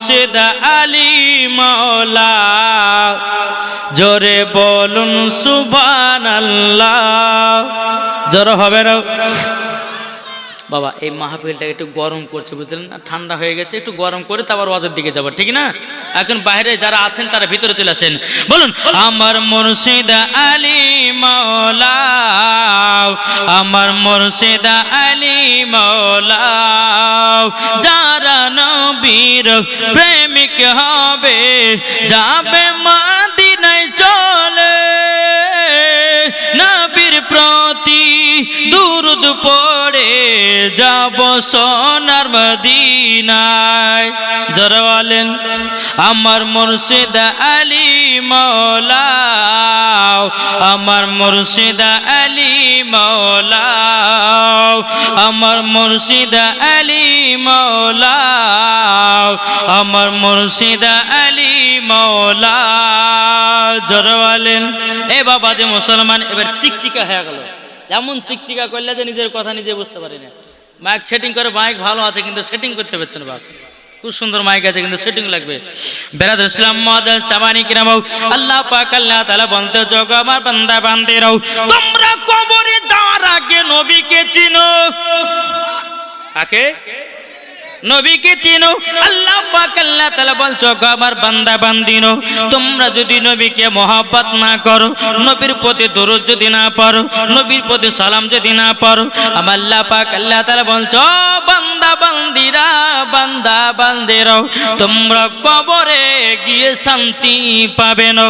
মুর্শিদ আলী মাওলা, জোরে বলুন সুবহানাল্লাহ। জোরে হবে না বাবা? এই মাহফিলটা একটু গরম করছে বুঝলেন না, ঠান্ডা হয়ে গেছে, একটু গরম করে তারপর ওয়াজের দিকে যাবো, ঠিক না? এখন বাইরে যারা আছেন তারা ভিতরে চলে আসেন, বলুন আমার মুর্শিদ আলী মাওলা, আমার মুর্শিদ আলী মাওলা, যারা নবীর প্রেমিক হবে যাবে মদিনায় চলে, নবীর প্রতি দুরুদ পড়ে যাব সোনার মদিনায়। যারা বলেন আমার মুর্শিদ আলী মাওলা, আমার মুর্শিদ আলী মাওলা, আমার মুর্শিদ আলী মাওলা, আমার মুর্শিদ আলী মাওলা। যারা বলেন এ বাবা যে মুসলমান এবার চিকচিকা হয়ে গেল, এমন চিকচিকা করলে যে নিজের কথা নিজে বুঝতে পারি না। মাইক সেটিং করে, মাইক ভালো আছে কিন্তু সেটিং করতে পারছেন বাপ, খুব সুন্দর মাইক আছে কিন্তু সেটিং লাগবে। বেরাদুল ইসলাম মুআদ্দাস সামানি কিরাম, আল্লাহ পাক আল্লাহ তাআলা বলতে যোগ আমার বান্দা বান্দিরাও, তোমরা কবরে যাওয়ার আগে নবীকে চিনো। কাকে? নবীকে চিনো। আল্লাহ পাক আল্লাহ তাআলা বলছো আমার বান্দা বান্দিনো, তোমরা যদি নবীকে মহব্বত না করো, নবীর প্রতি দরুদ যদি না পড়ো, নবীর প্রতি সালাম যদি না পড়ো, আমার আল্লাহ পাক আল্লাহ তাআলা বলছো বান্দা বান্দিরা, বান্দা বান্দিরাও, তোমরা কবরে গিয়ে শান্তি পাবে না।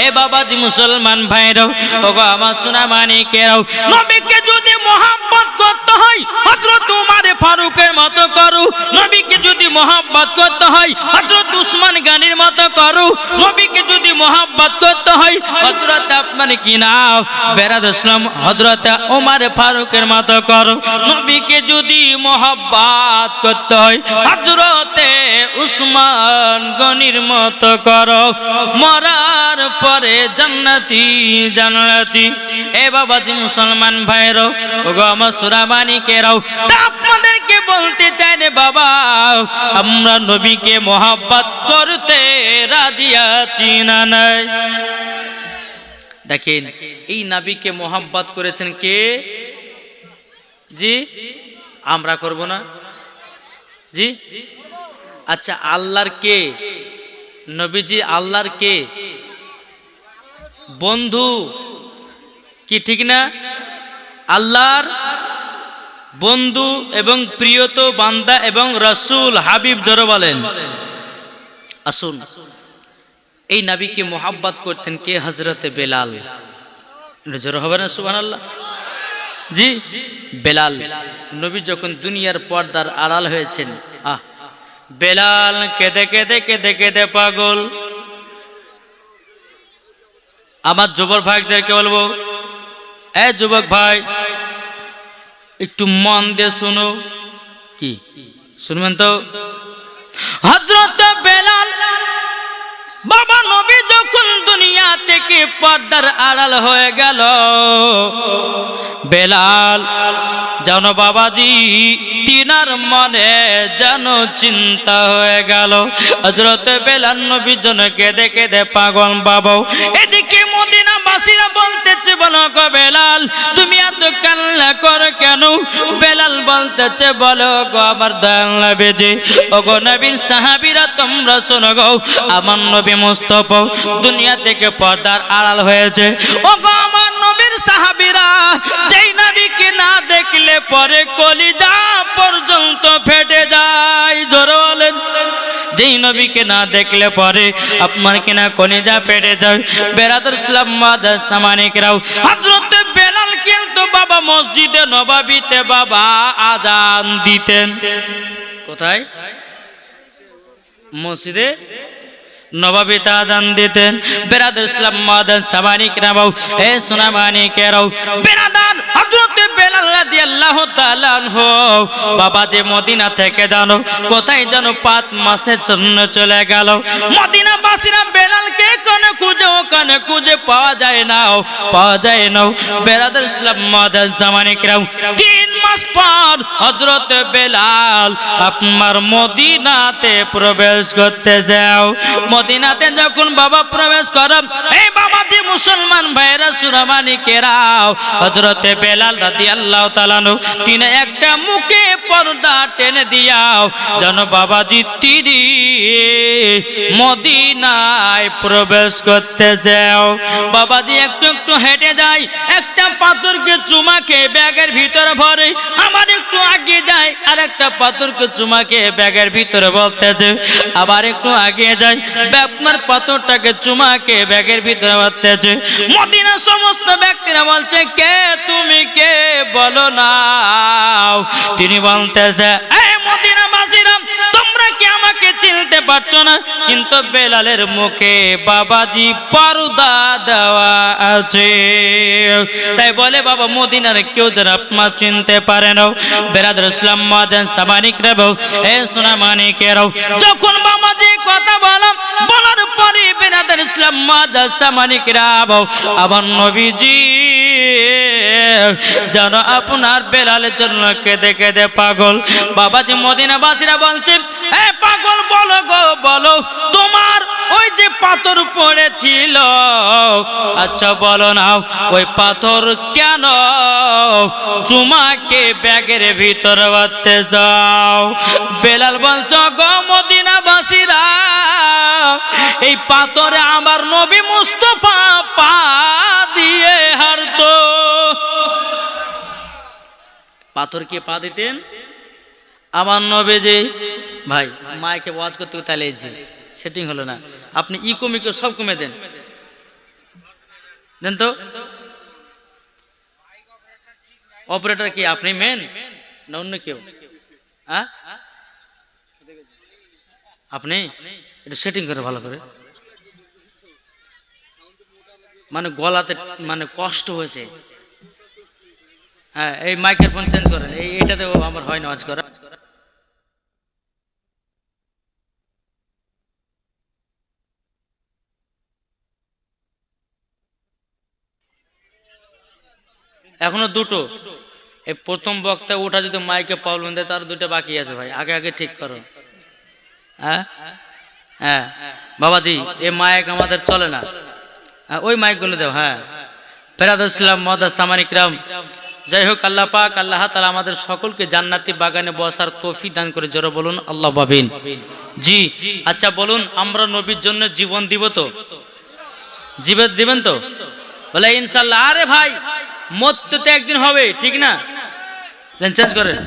এ বাবাজি মুসলমান ভাইরাও, ওগো আমার সোনা মানিকেরাও, নবীকে যদি মহব্বত করতে হয় হযরত উমর ফারুকের মতো করো, নবীকে যদি মহব্বত করতে হয় হযরত উসমান গনির মতো করো, নবীকে যদি মহব্বত করতে হয় হযরত আপনার কি নাও বেরাদুল ইসলাম হযরত ওমর ফারুকের মতো করো, নবীকে যদি মহব্বত করতে হয় হযরত উসমান গনির মতো করো, মরার পরে জান্নাতি জান্নাতি। এ বাবাজি মুসলমান ভাইরো, ওগো আমার সোনা মানিকেরাও, আপনাদেরকে বলতে চাই রে বাবা, আমরা নবীকে মহব্বত করতে রাজি আছি না নাই? দেখেন এই নবীকে মহব্বত করেছেন কে? জি আমরা করব না? জি আচ্ছা আল্লাহর কে? নবীজি আল্লাহর কে? বন্ধু কি ঠিক না? আল্লাহর বন্ধু এবং প্রিয়ত বান্দা এবং রাসূল হাবিব জোরে বলেন। আসুন এই নবীকে মোহাব্বত করতেন কে? হযরতে বেলাল। জোরে হবে না সুবহানাল্লাহ? জি বেলাল নবী যখন দুনিয়ার পর্দার আড়াল হয়েছেন, বেলাল কেঁদে কেঁদে কেঁদে কেঁদে পাগল। আমার যুবক ভাইদেরকে বলবো, এ যুবক ভাই একটু মন দিয়ে শুনো। কি শুনবেন তো? হযরত বেলাল বাবা নবী যখন দুনিয়া থেকে পর্দার আড়াল হয়ে গেল, বেলাল জানো বাবাজি তিনার মনে যেন চিন্তা হয়ে গেল। হযরত বেলাল নবী জন কেঁদে কেঁদে পাগল বাবা। এদিকে মদিনাবাসীরা বলতেছে, বলো গো বেলাল তুমি এত কান্না করো কেন? বেলাল বলতেছে, বলো গো আমার দয়াল নবীজি, ওগো নবীর সাহাবীরা তোমরা শোনো গো, আমার নবী মুস্তাফা দুনিয়া থেকে পর্দার আড়াল হয়েছে। ওগো আমার নবীর সাহাবীরা যেই নবীকে না দেখলে পরে কলিজা পর্যন্ত ফেটে যায়। জোরে বলেন, যেই নবীকে না দেখলে পরে আপনার কিনা কলিজা ফেটে যায়। বেরাদুল ইসলাম মুআদ্দাস সামানিকরাও, হযরত বেলাল কিন্তু বাবা মসজিদে নববীতে বাবা আযান দিতেন। কোথায়? মসজিদে নববীতে আযান দিতেন। বেরাদুল ইসলাম মুআদ্দাস সামানিকরাও, এ সোনা মানিকেরাও, বেরাদার হযরত বেলাল রাদিয়াল্লাহু তাআলা আনহু বাবা যে মদিনা থেকে জানো কোথায় যেন 5 মাসের জন্য চলে গেল। মদিনাবাসীরা বেলালকে কোনে খুঁজে ওখানে খুঁজে পাওয়া যায় না, পাওয়া যায় না। বেরাদুল ইসলাম মুআদ্দাস সামানিকরাও 3 মাস পর হযরত বেলাল আপনার মদিনাতে প্রবেশ করতে যাও। মদিনাতে যখন বাবা প্রবেশ করো, এই বাবাজি মুসলমান ভাইরা সুরামানিকেরাও, হযরত বেলাল রাদিয়াল্লাহু তাআলা আনহু তিনি একটা মুখে পর্দা টেনে দিয়াও যেন বাবাজি তিনি মদিনায় প্রবেশ করতে যাও। বাবাজি একটু একটু হেঁটে যায়, একটা পাথরকে চুমাকে ব্যাগের ভিতরে ভরে, আবার একটু আগে যায় আর একটা পাথরকে চুমাকে ব্যাগের ভিতরে বলতেছে, আবার একটু আগে যায় আপনার পাথরটাকে চুমাকে ব্যাগের ভিতরে বলতেছে। মদিনার সমস্ত ব্যক্তিরা বলছে, কে তুমি, কে বলো না। তিনি বলতেছে, এই মদিনাবাসীরা তোমরা কি আমাকে চিনতে পারছো না? কিন্তু বেলালের মুখে বাবাজি পর্দা দেওয়া আছে, তাই বলে বাবা মদিনার কেউ যেন আপনার চিনতে পারে না। বেরাদর ইসলাম মাদান সামানিক রেবো, এ সোনা মানিকেরাও, যখন বাবাজি কথা বলার পরে বেরাদর ইসলাম মাদান সামানিক রেবো, আবার নবীজি যেন আপনার বেলালের জন্য কেঁদে কেঁদে পাগল। বাবাজি মদিনাবাসীরা বলছে, এ পাগল বলো গো বলো, তোমার ওই যে পাথর পড়েছিল, আচ্ছা বলো না ওই পাথর কেন তোমাকে ব্যাগের ভিতরে বাঁধতে যাও? বেলাল বলছ, গো মদিনাবাসীরা, এই পাথরে আমার নবী মুস্তাফা পা দিয়ে হারতো। পাথর কে পা দিতেন? আমার নবীজি। ভাই মাইকে ওয়াজ করতে তাহলে সেটিং হলো না, আপনি ইকো সব কমে দেন দেন তো। অপারেটর কি আপনি মেন না অন্য কেউ? আপনি এটা সেটিং করে ভালো করে, মানে গলাতে মানে কষ্ট হয়েছে। হ্যাঁ, এই মাইকের ফোন চেঞ্জ করেন, এইটাতে আমার হয় না ওয়াজ করা। এখনো দুটো, এই প্রথম বক্তা ওঠা যদি মাইকে প্রবলেম দেয় তার দুটো বাকি আছে ভাই, আগে আগে ঠিক করো। হ্যাঁ হ্যাঁ বাবাজি, এই মাইক আমাদের চলে না, ওই মাইক গুলো দেও। হ্যাঁ, বেরাদর ইসলাম মাদান সামানিক রাম, যাই হোক আল্লাহ পাক আল্লাহ তাআলা আমাদের সকলকে জান্নাতি বাগানে বসার তৌফিক দান করে। জোরে বলুন আল্লাহ বাবিন। জি আচ্ছা বলুন, আমরা নবীর জন্য জীবন দিব তো? জীবন দিবেন তো? বলে ইনশাআল্লাহ। আরে ভাই মরতে তো একদিন হবে, ঠিক না? চেঞ্জ করেন।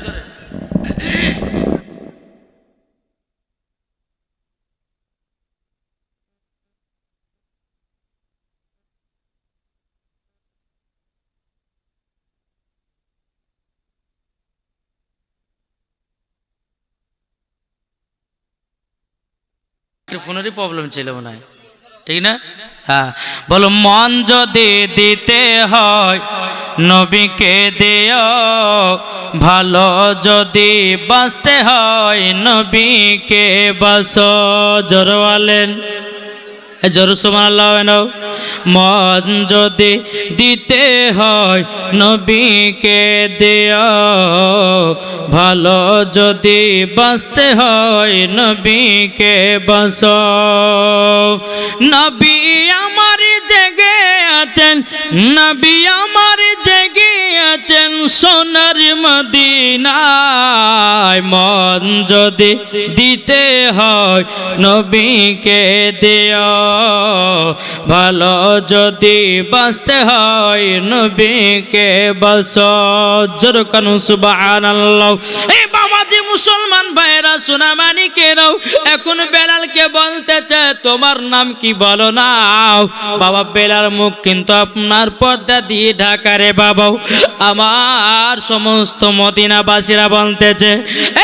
ফোনেরই প্রবলেম ছিল মনে হয়, ঠিক না? হ্যাঁ বলো, মন যদি দিতে হয় নবীকে দিও, ভালো যদি বাঁচতে হয় নবীকে বাঁচো। জোরে বলেন, জোরে সুবহানাল্লাহ। মন যদি দিতে হয় নবীকে দিও, ভালো যদি বাঁচতে হয় নবীকে বাঁচো। নবী আমার জেগে আছেন, নবী আমার জেগে আছেন সোনার মদিনায়। মন যদি দিতে হয় নবীকে দিও, ভালো যদি বাঁচতে হয় নবীকে বাঁচো। জোরে কানু সুবহানাল্লাহ। এই বাবাজি মুসলমান ভাইরা সোনা মানিকেরাও, এখন বেলালকে বলতেছে, তোমার নাম কি বলো না। বাবা বেলাল মুখ কিন্তু আপনার পর্দা দিয়ে ঢাকা রে বাবা। আমার সমস্ত মদিনাবাসীরা বলতেছে,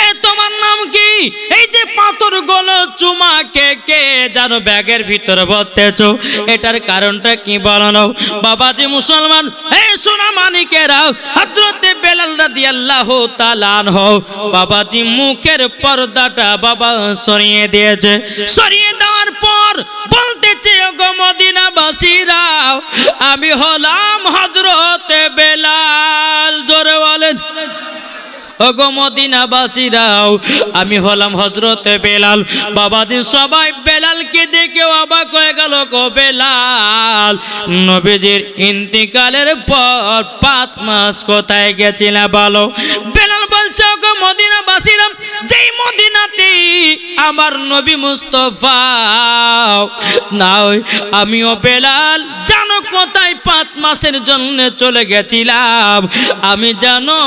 এই তোমার নাম কি? এই যে পাথর গুলো চুমাকে কে জানো ব্যাগের ভিতরে ভরতেছো, এটার কারণটা কি বলো না। বাবাজি মুসলমান, এই সোনা মানিকেরা, হযরত বেলাল রাদিয়াল্লাহু তাআলা আনহু বাবাজি মুখের পর্দাটা বাবা সরিয়ে দিয়েছে। সরিয়ে দেওয়ার পর বলতেছে, ওগো মদিনাবাসীরা, আমি হলাম হযরত বেলাল। জোরে বলেন, ওগো মদিনাবাসীরাও, আমি হলাম হযরতে বেলাল। বাবাজি সবাই বেলালকে দেখে অবাক হয়ে গেল। গো বেলাল, নবীজির ইন্তিকালের পর 5 মাস কোথায় গেছিলে বলো? বেলাল বলছে, ওগো মদিনাবাসীরা, যেই মদিনাতে আমার নবী মুস্তাফা নাও, আমিও বেলাল জানো কোথায় 5 মাসের জন্য চলে গেছিলাম, আমি জানো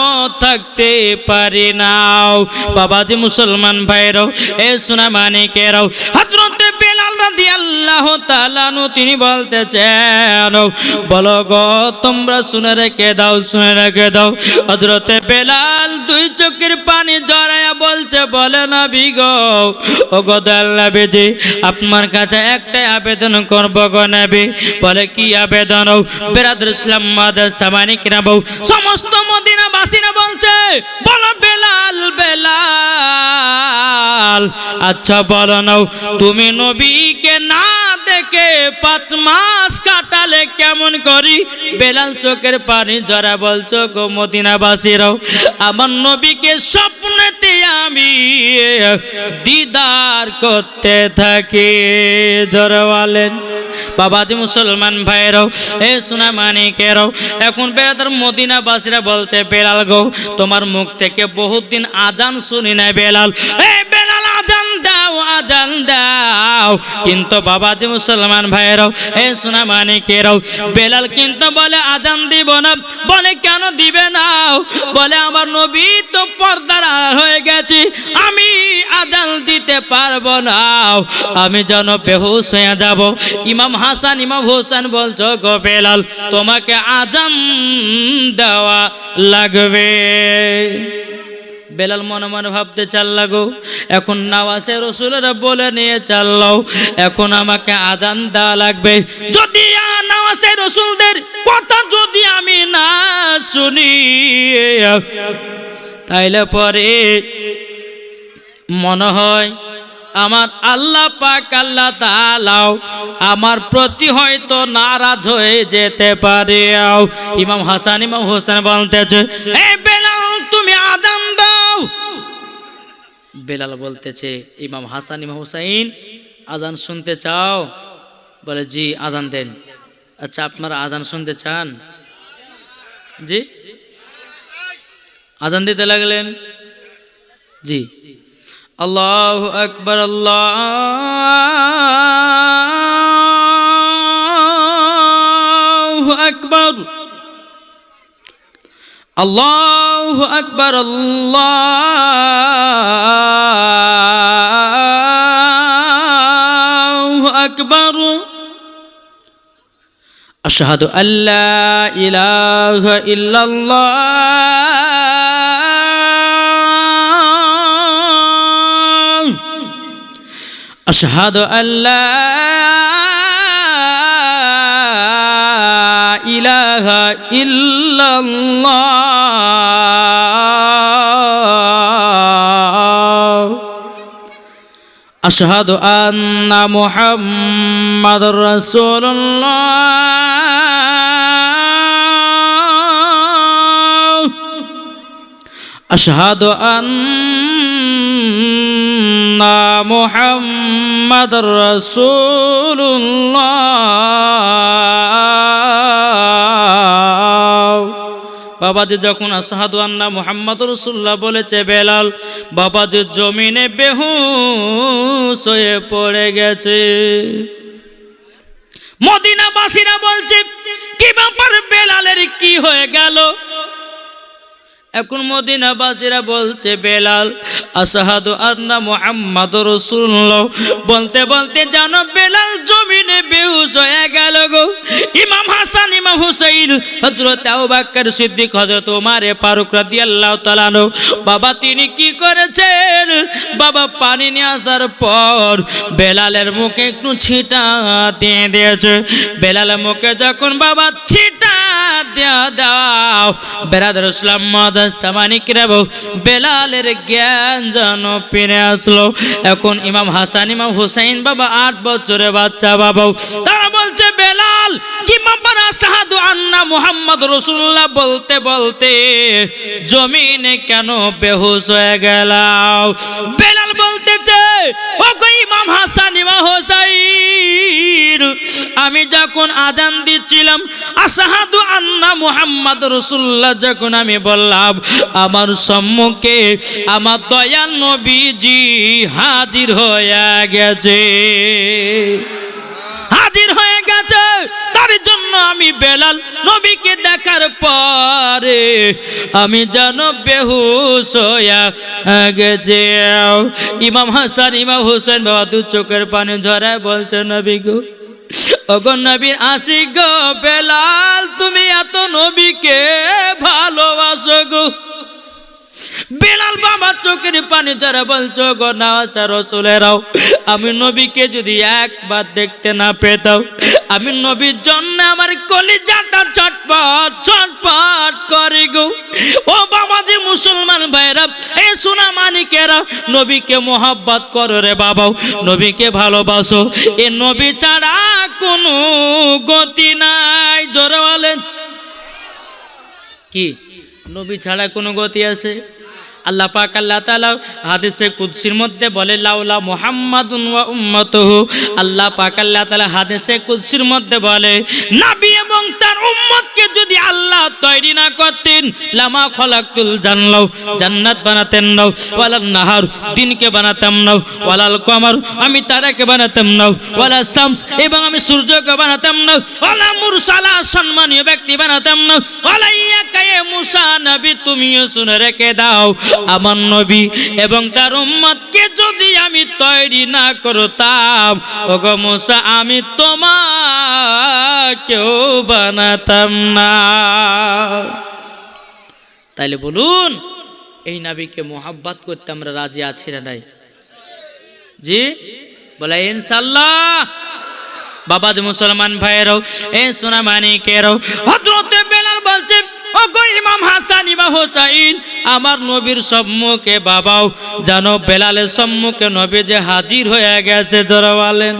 থাকতে পারি নাও। বাবাজি মুসলমান ভাইরাও, এ সোনা মানিকেরাও, হযরতে বেলাল রাদিয়াল্লাহু তাআলা আনহু তিনি বলতেছেন, বলো গো তোমরা শুনে রেখে দাও, শুনে রেখে দাও। হযরতে বেলাল 2 চোখের পানি জড়ায়া বলছে, বলে নবী গো, ও গো দয়াল নবীজি, আপনার কাছে একটাই আবেদন করব গো নবী। বলে কি আবেদন? বিরাদর ইসলাম মাদার সামানিকরা বউ সমস্ত মদিনাবাসীরা বলছে, বলো বেলাল, বেলাল, আচ্ছা বলো নাও, তুমি নবীকে না দেখে 5 মাস কাটালে কেমন করি? বেলাল চোখের পানি জড়া বলছো, গো মদিনাবাসীরাও, আমার নবীকে স্বপ্নেতে আমি দিদার করতে থাকি। জোরে বলেন। বাবাজি মুসলমান ভাইরাও, এ সোনা মানিকেরাও, এখন বেরাদার মদিনাবাসীরা বলছে, বেলাল গো, তোমার মুখ থেকে বহুত দিন আজান শুনি না বেলাল, এ বেলাল আজান দাও, আজান দাও। কিন্তু বাবাজি মুসলমান ভাইরাও, এ সোনা মানিকেরাও, বেলাল কিন্তু বলে আজান দিব না। বলে কেন দিবে না? বলে আমার নবী তো পর্দার আড়াল হয়ে গেছে, আমি আজান দিতে পারবো না, আমি যেন বেহুশ হয়ে যাব। ইমাম হাসান ইমাম হোসেন বলছো, গো বেলাল তোমাকে আজান দেওয়া লাগবে। বেলাল মনে মনে ভাবতে চাল্লা, গো এখন নাওয়াসে রাসূলরা বলে নিয়ে চাল্লাও, এখন আমাকে আজান দেওয়া লাগবে। যদি নাওয়াসে রাসূলদের কথা যদি আমি না শুনি, তাইলে পরে মনে হয় আমার আল্লাহ পাক আল্লাহ তাআলা আমার প্রতি হয়তো নারাজ হয়ে যেতে পারে। ইমাম হাসান ইমাম হোসেন বলতেছে, এ বেলাল তুমি আজান দাও। বেলাল বলতেছে, ইমাম হাসান ইমাম হুসাইন আজান শুনতে চাও? বলে জি, আজান দেন। আচ্ছা আপনারা আজান শুনতে চান? জি, আজান দিতে লাগলেন। জি, আল্লাহু আকবার, আল্লাহু আকবার, আল্লাহু আকবার, আল্লাহু আকবার। আশহাদু আল্লা ইলাহা ইল্লাল্লাহ, আশহাদু আল্লা ইলাহা ইল্লাল্লাহ, আশহাদু আন্না মুহাম্মাদুর রাসূলুল্লাহ, আশহাদু আন্না মুহাম্মাদুর রাসূলুল্লাহ। বাবাজি যখন আশহাদু আন্না মুহাম্মাদুর রাসূলুল্লাহ বলেছে বেলাল, বাবাজি জমিনে বেহুশ হয়ে পড়ে গেছে। মদিনাবাসীরা বলছে, কি ব্যাপার বেলালের কি হয়ে গেল? এখন মদিনাবাসীরা বলছে, বেলাল আশহাদু আন্না মুহাম্মাদুর রাসূলুল্লাহ বলতে বলতে জানো বেলাল জমিনে বেহুশ হয়ে গেল গো। ইমাম হাসান ইমাম হুসাইন, হযরত আবু বকর সিদ্দিক, হযরত ওমর ফারুক রাদিয়াল্লাহু তাআলা আনহু, বাবা তিনি কি করেছেন? বাবা পানি নিয়ে আসার পর বেলালের মুখে একটু ছিটা দিয়ে দিয়েছে। বেলালের মুখে যখন বাবা ছিটা দাও, বেরাদার ইসলাম মাদার সামানিকরা বউ, বেলালের জ্ঞান যেন ফিরে আসলো। এখন ইমাম হাসান ইমাম হুসাইন বাবা 8 বছরের বাচ্চা বাবা, তারা বলছে, বেলাল কি ব্যাপার? আশহাদু আন্না মুহাম্মদ রাসূলুল্লাহ বলতে বলতে জমিনে কেন বেহুশ হয়ে গেল? বেলাল বলতেছে, ও গো ইমাম হাসান ইমাম হোসাইন, আমি যখন আযান দিচ্ছিলাম আশহাদু আন্না মুহাম্মদ রাসূলুল্লাহ যখন আমি বললাম, আমার সম্মুখে আমার দয়াল নবীজি হাজির হয়ে গেছে, হাজির হয়ে গেছে। তার জন্য আমি বেলাল নবীকে দেখার পরে আমি যেন বেহুশ হয়ে গেছে। ইমাম হাসান ইমাম হোসেন বাবা দু চোখের পানি ঝরায় বলছে, নবী গো, ওগো নবীর আশিক গো বেলাল, তুমি এত নবীকে ভালোবাসো গো। বেলাল বাবা চোখের পানি ঝরা বলছো, গো নাওয়াসা রাসূলেরাও, আমি নবীকে যদি একবার দেখতে না পেতাম, আমি নবীর জন্য আমার কলিজাটা ছটফট ছটফট করে গো। ও বাবাজি মুসলমান ভাইরা, এই সোনা মানিকেরা, নবীকে মোহাব্বত করো রে বাবাও, নবীকে ভালোবাসো। এ নবী ছাড়া কোনো গতি নাই। জোরে বলেন, কি নবী ছাড়া কোনো গতি আছে? আল্লাহ পাক আল্লাহ তাআলা হাদিসে কুদসির মধ্যে বলে, লাউলা মুহাম্মাদুন ওয়া উম্মাতুহু। আল্লাহ পাক আল্লাহ তাআলা হাদিসে কুদসির মধ্যে বলে, নবী এবং তার উম্মতকে যদি আল্লাহ তৈরি না করতেন, লামা খলাকতুল জান্নাত বানাতেন না, ওয়ালান নাহার দিনকে বানাতাম না, ওয়ালাল কমার আমি তারাকে বানাতাম না, ওয়ালা শামস এবং আমি সূর্যকে বানাতাম না, ওয়ালা মুরসালা সম্মানীয় ব্যক্তি বানাতাম না, ওয়ালা ইয়াকায়ে মুসা নবী তুমিও শুনে রেখে দাও, আমার নবী এবং তার উম্মতকে যদি আমি তৈরি না করতাম, ওগো মুসা, আমি তোমাকেও বানাতাম না। তাইলে বলুন, এই নবীকে মোহাব্বত করতে আমরা রাজি আছি না নাই? জি বলে ইনশাআল্লাহ। বাবা যে মুসলমান ভাইয়েরাও, এ সোনা মানিকেরাও, হযরতে বেলাল বলছে, ও গো ইমাম হাসান ইমাম হোসাইন, আমার নবীর সম্মুখে বাবাও জানো বেলালের সম্মুখে নবী যে হাজির হয়ে গেছে। জোরে বলেন,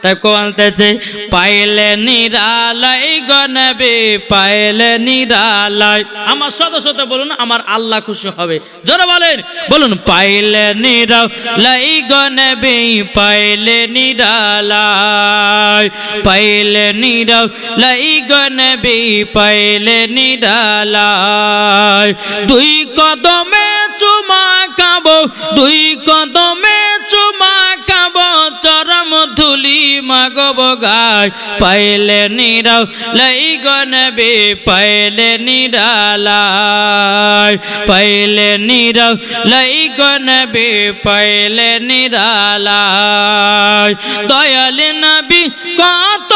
তাই কোয়ালতেছে, পাইলে নিরালাই গো নবী, পাইলে নিরালাই। আমার শত শত বলুন, আমার আল্লাহ খুশি হবে। জোরে বলেন, বলুন, পাইলে নিরালাই গো নবী, পাইলে নিরালাই, পাইলে নিরালাই গো নবী, পাইলে নিরালাই। দুই কদমে চুমা খাবো, দুই কদমে চুমা খাবো, চরম ধুলি মাগব গায়, পাইলে নিরালাই গো নবী, পাইলে নিরালাই, পাইলে নিরালাই গো নবী, পাইলে নিরালাই। দয়াল নবী কত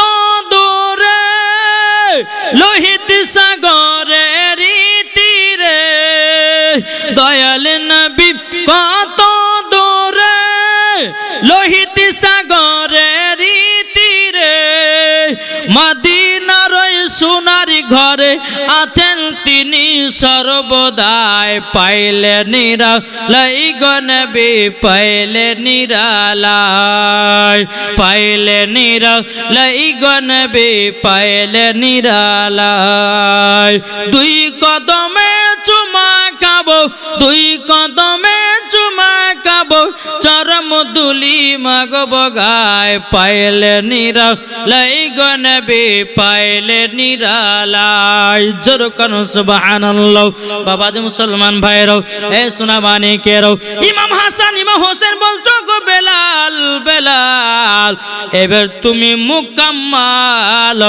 দূরে, লোহিত সাগরের তীরে, দয়াল নবী কত দূরে, লোহিত সাগরের তীরে, মদিনার সোনার ঘরে আছেন তিনি সর্বদাই, পাইলে নিরালাই গো নবী, পাইলে নিরালাই, পাইলে নিরালাই গো নবী, পাইলে নিরালাই। দুই কদমে চুমা খাবো, দুই কদমে চুমা খাবো, চরম ধুলি মাগব গায়, পাইলে নিরালাই গো নবী, পাইলে নিরালাই। জোর করো সুবহানাল্লাহ। বাবা যে মুসলমান ভাইরাও, এ সোনা মানিকেরাও, ইমাম হাসান ইমাম হোসেন বলছো, গো বেলাল বেলাল, এবার তুমি মুকাম্মাল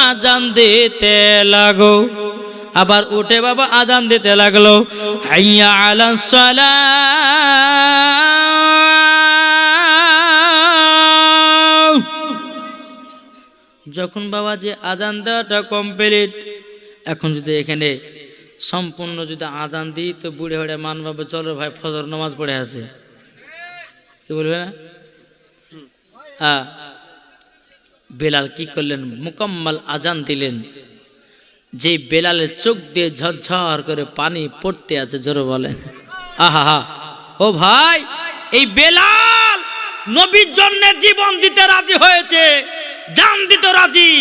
আজান দিতে লাগো। আবার উঠে বাবা আজান দিতে লাগলো, হাইয়া আলাস সালাহ। যখন বাবা যে আজান দেওয়াটা কমপ্লিট, এখন যদি এখানে সম্পূর্ণ যদি আজান দিই তো বুড়ে হড়ে মান বাবা, চলো ভাই ফজর নামাজ পড়ে আছে, কি বলবে না? হ্যাঁ, বেলাল কি করলেন, মুকাম্মাল আজান দিলেন। যে বেলালের চোখ দিয়ে ঝরঝর করে পানি পড়তে আছে, জোরে বলেন আহা হা। ও ভাই, এই বেলাল নবীর জন্য জীবন দিতে রাজি হয়েছে, জান দিতে রাজি।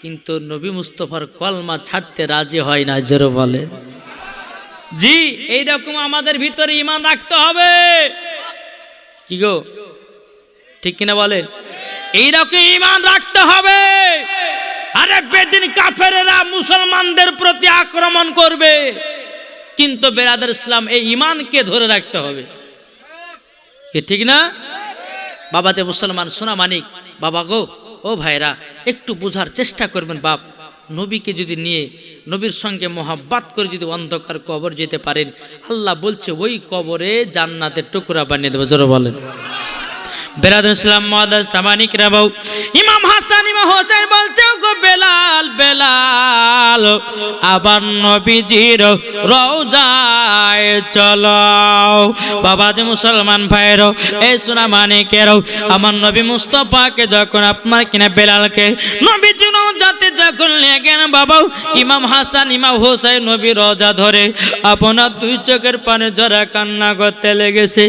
কিন্তু নবী মুস্তফার কলমা ছাড়তে রাজি হয় না, জোরে বলে। জি, এইরকম আমাদের ভিতরে ঈমান রাখতে হবে। কি গো, ঠিক কিনা বলেন? এইরকম ঈমান রাখতে হবে। আরে বেদিন কাফেরেরা মুসলমানদের প্রতি আক্রমণ করবে, কিন্তু বেরাদার ইসলাম এই ঈমানকে ধরে রাখতে হবে, ঠিক না? বাবা যে মুসলমান সোনা মানিক, বাবা গো, ও ভাইরা, একটু বোঝার চেষ্টা করবেন। বাপ, নবীকে যদি নিয়ে নবীর সঙ্গে মোহাব্বত করে যদি অন্ধকার কবর যেতে পারেন, আল্লাহ বলছে ওই কবরে জান্নাতের টুকরা বানিয়ে দেবে, জোরে বলেন। বেরাদুল ইসলাম মুআদ্দাস সামানিক রাবাউ ইমাম হাসান ইমাম হোসেন বলতে, গো বেলাল বেলাল, আবার নবীজির রওজায় চলো। বাবা যে মুসলমান ভাইরো, এই সোনা মানিকেরও, আমার নবী মুস্তাফাকে যখন আপনার কিনা বেলালকে নবীজির রওজাতে যখন লেগেন, বাবা ইমাম হাসান ইমাম হোসেন নবী রওজা ধরে আপনার দুই চোখের পানে জরা কান্না করতে লেগেছে।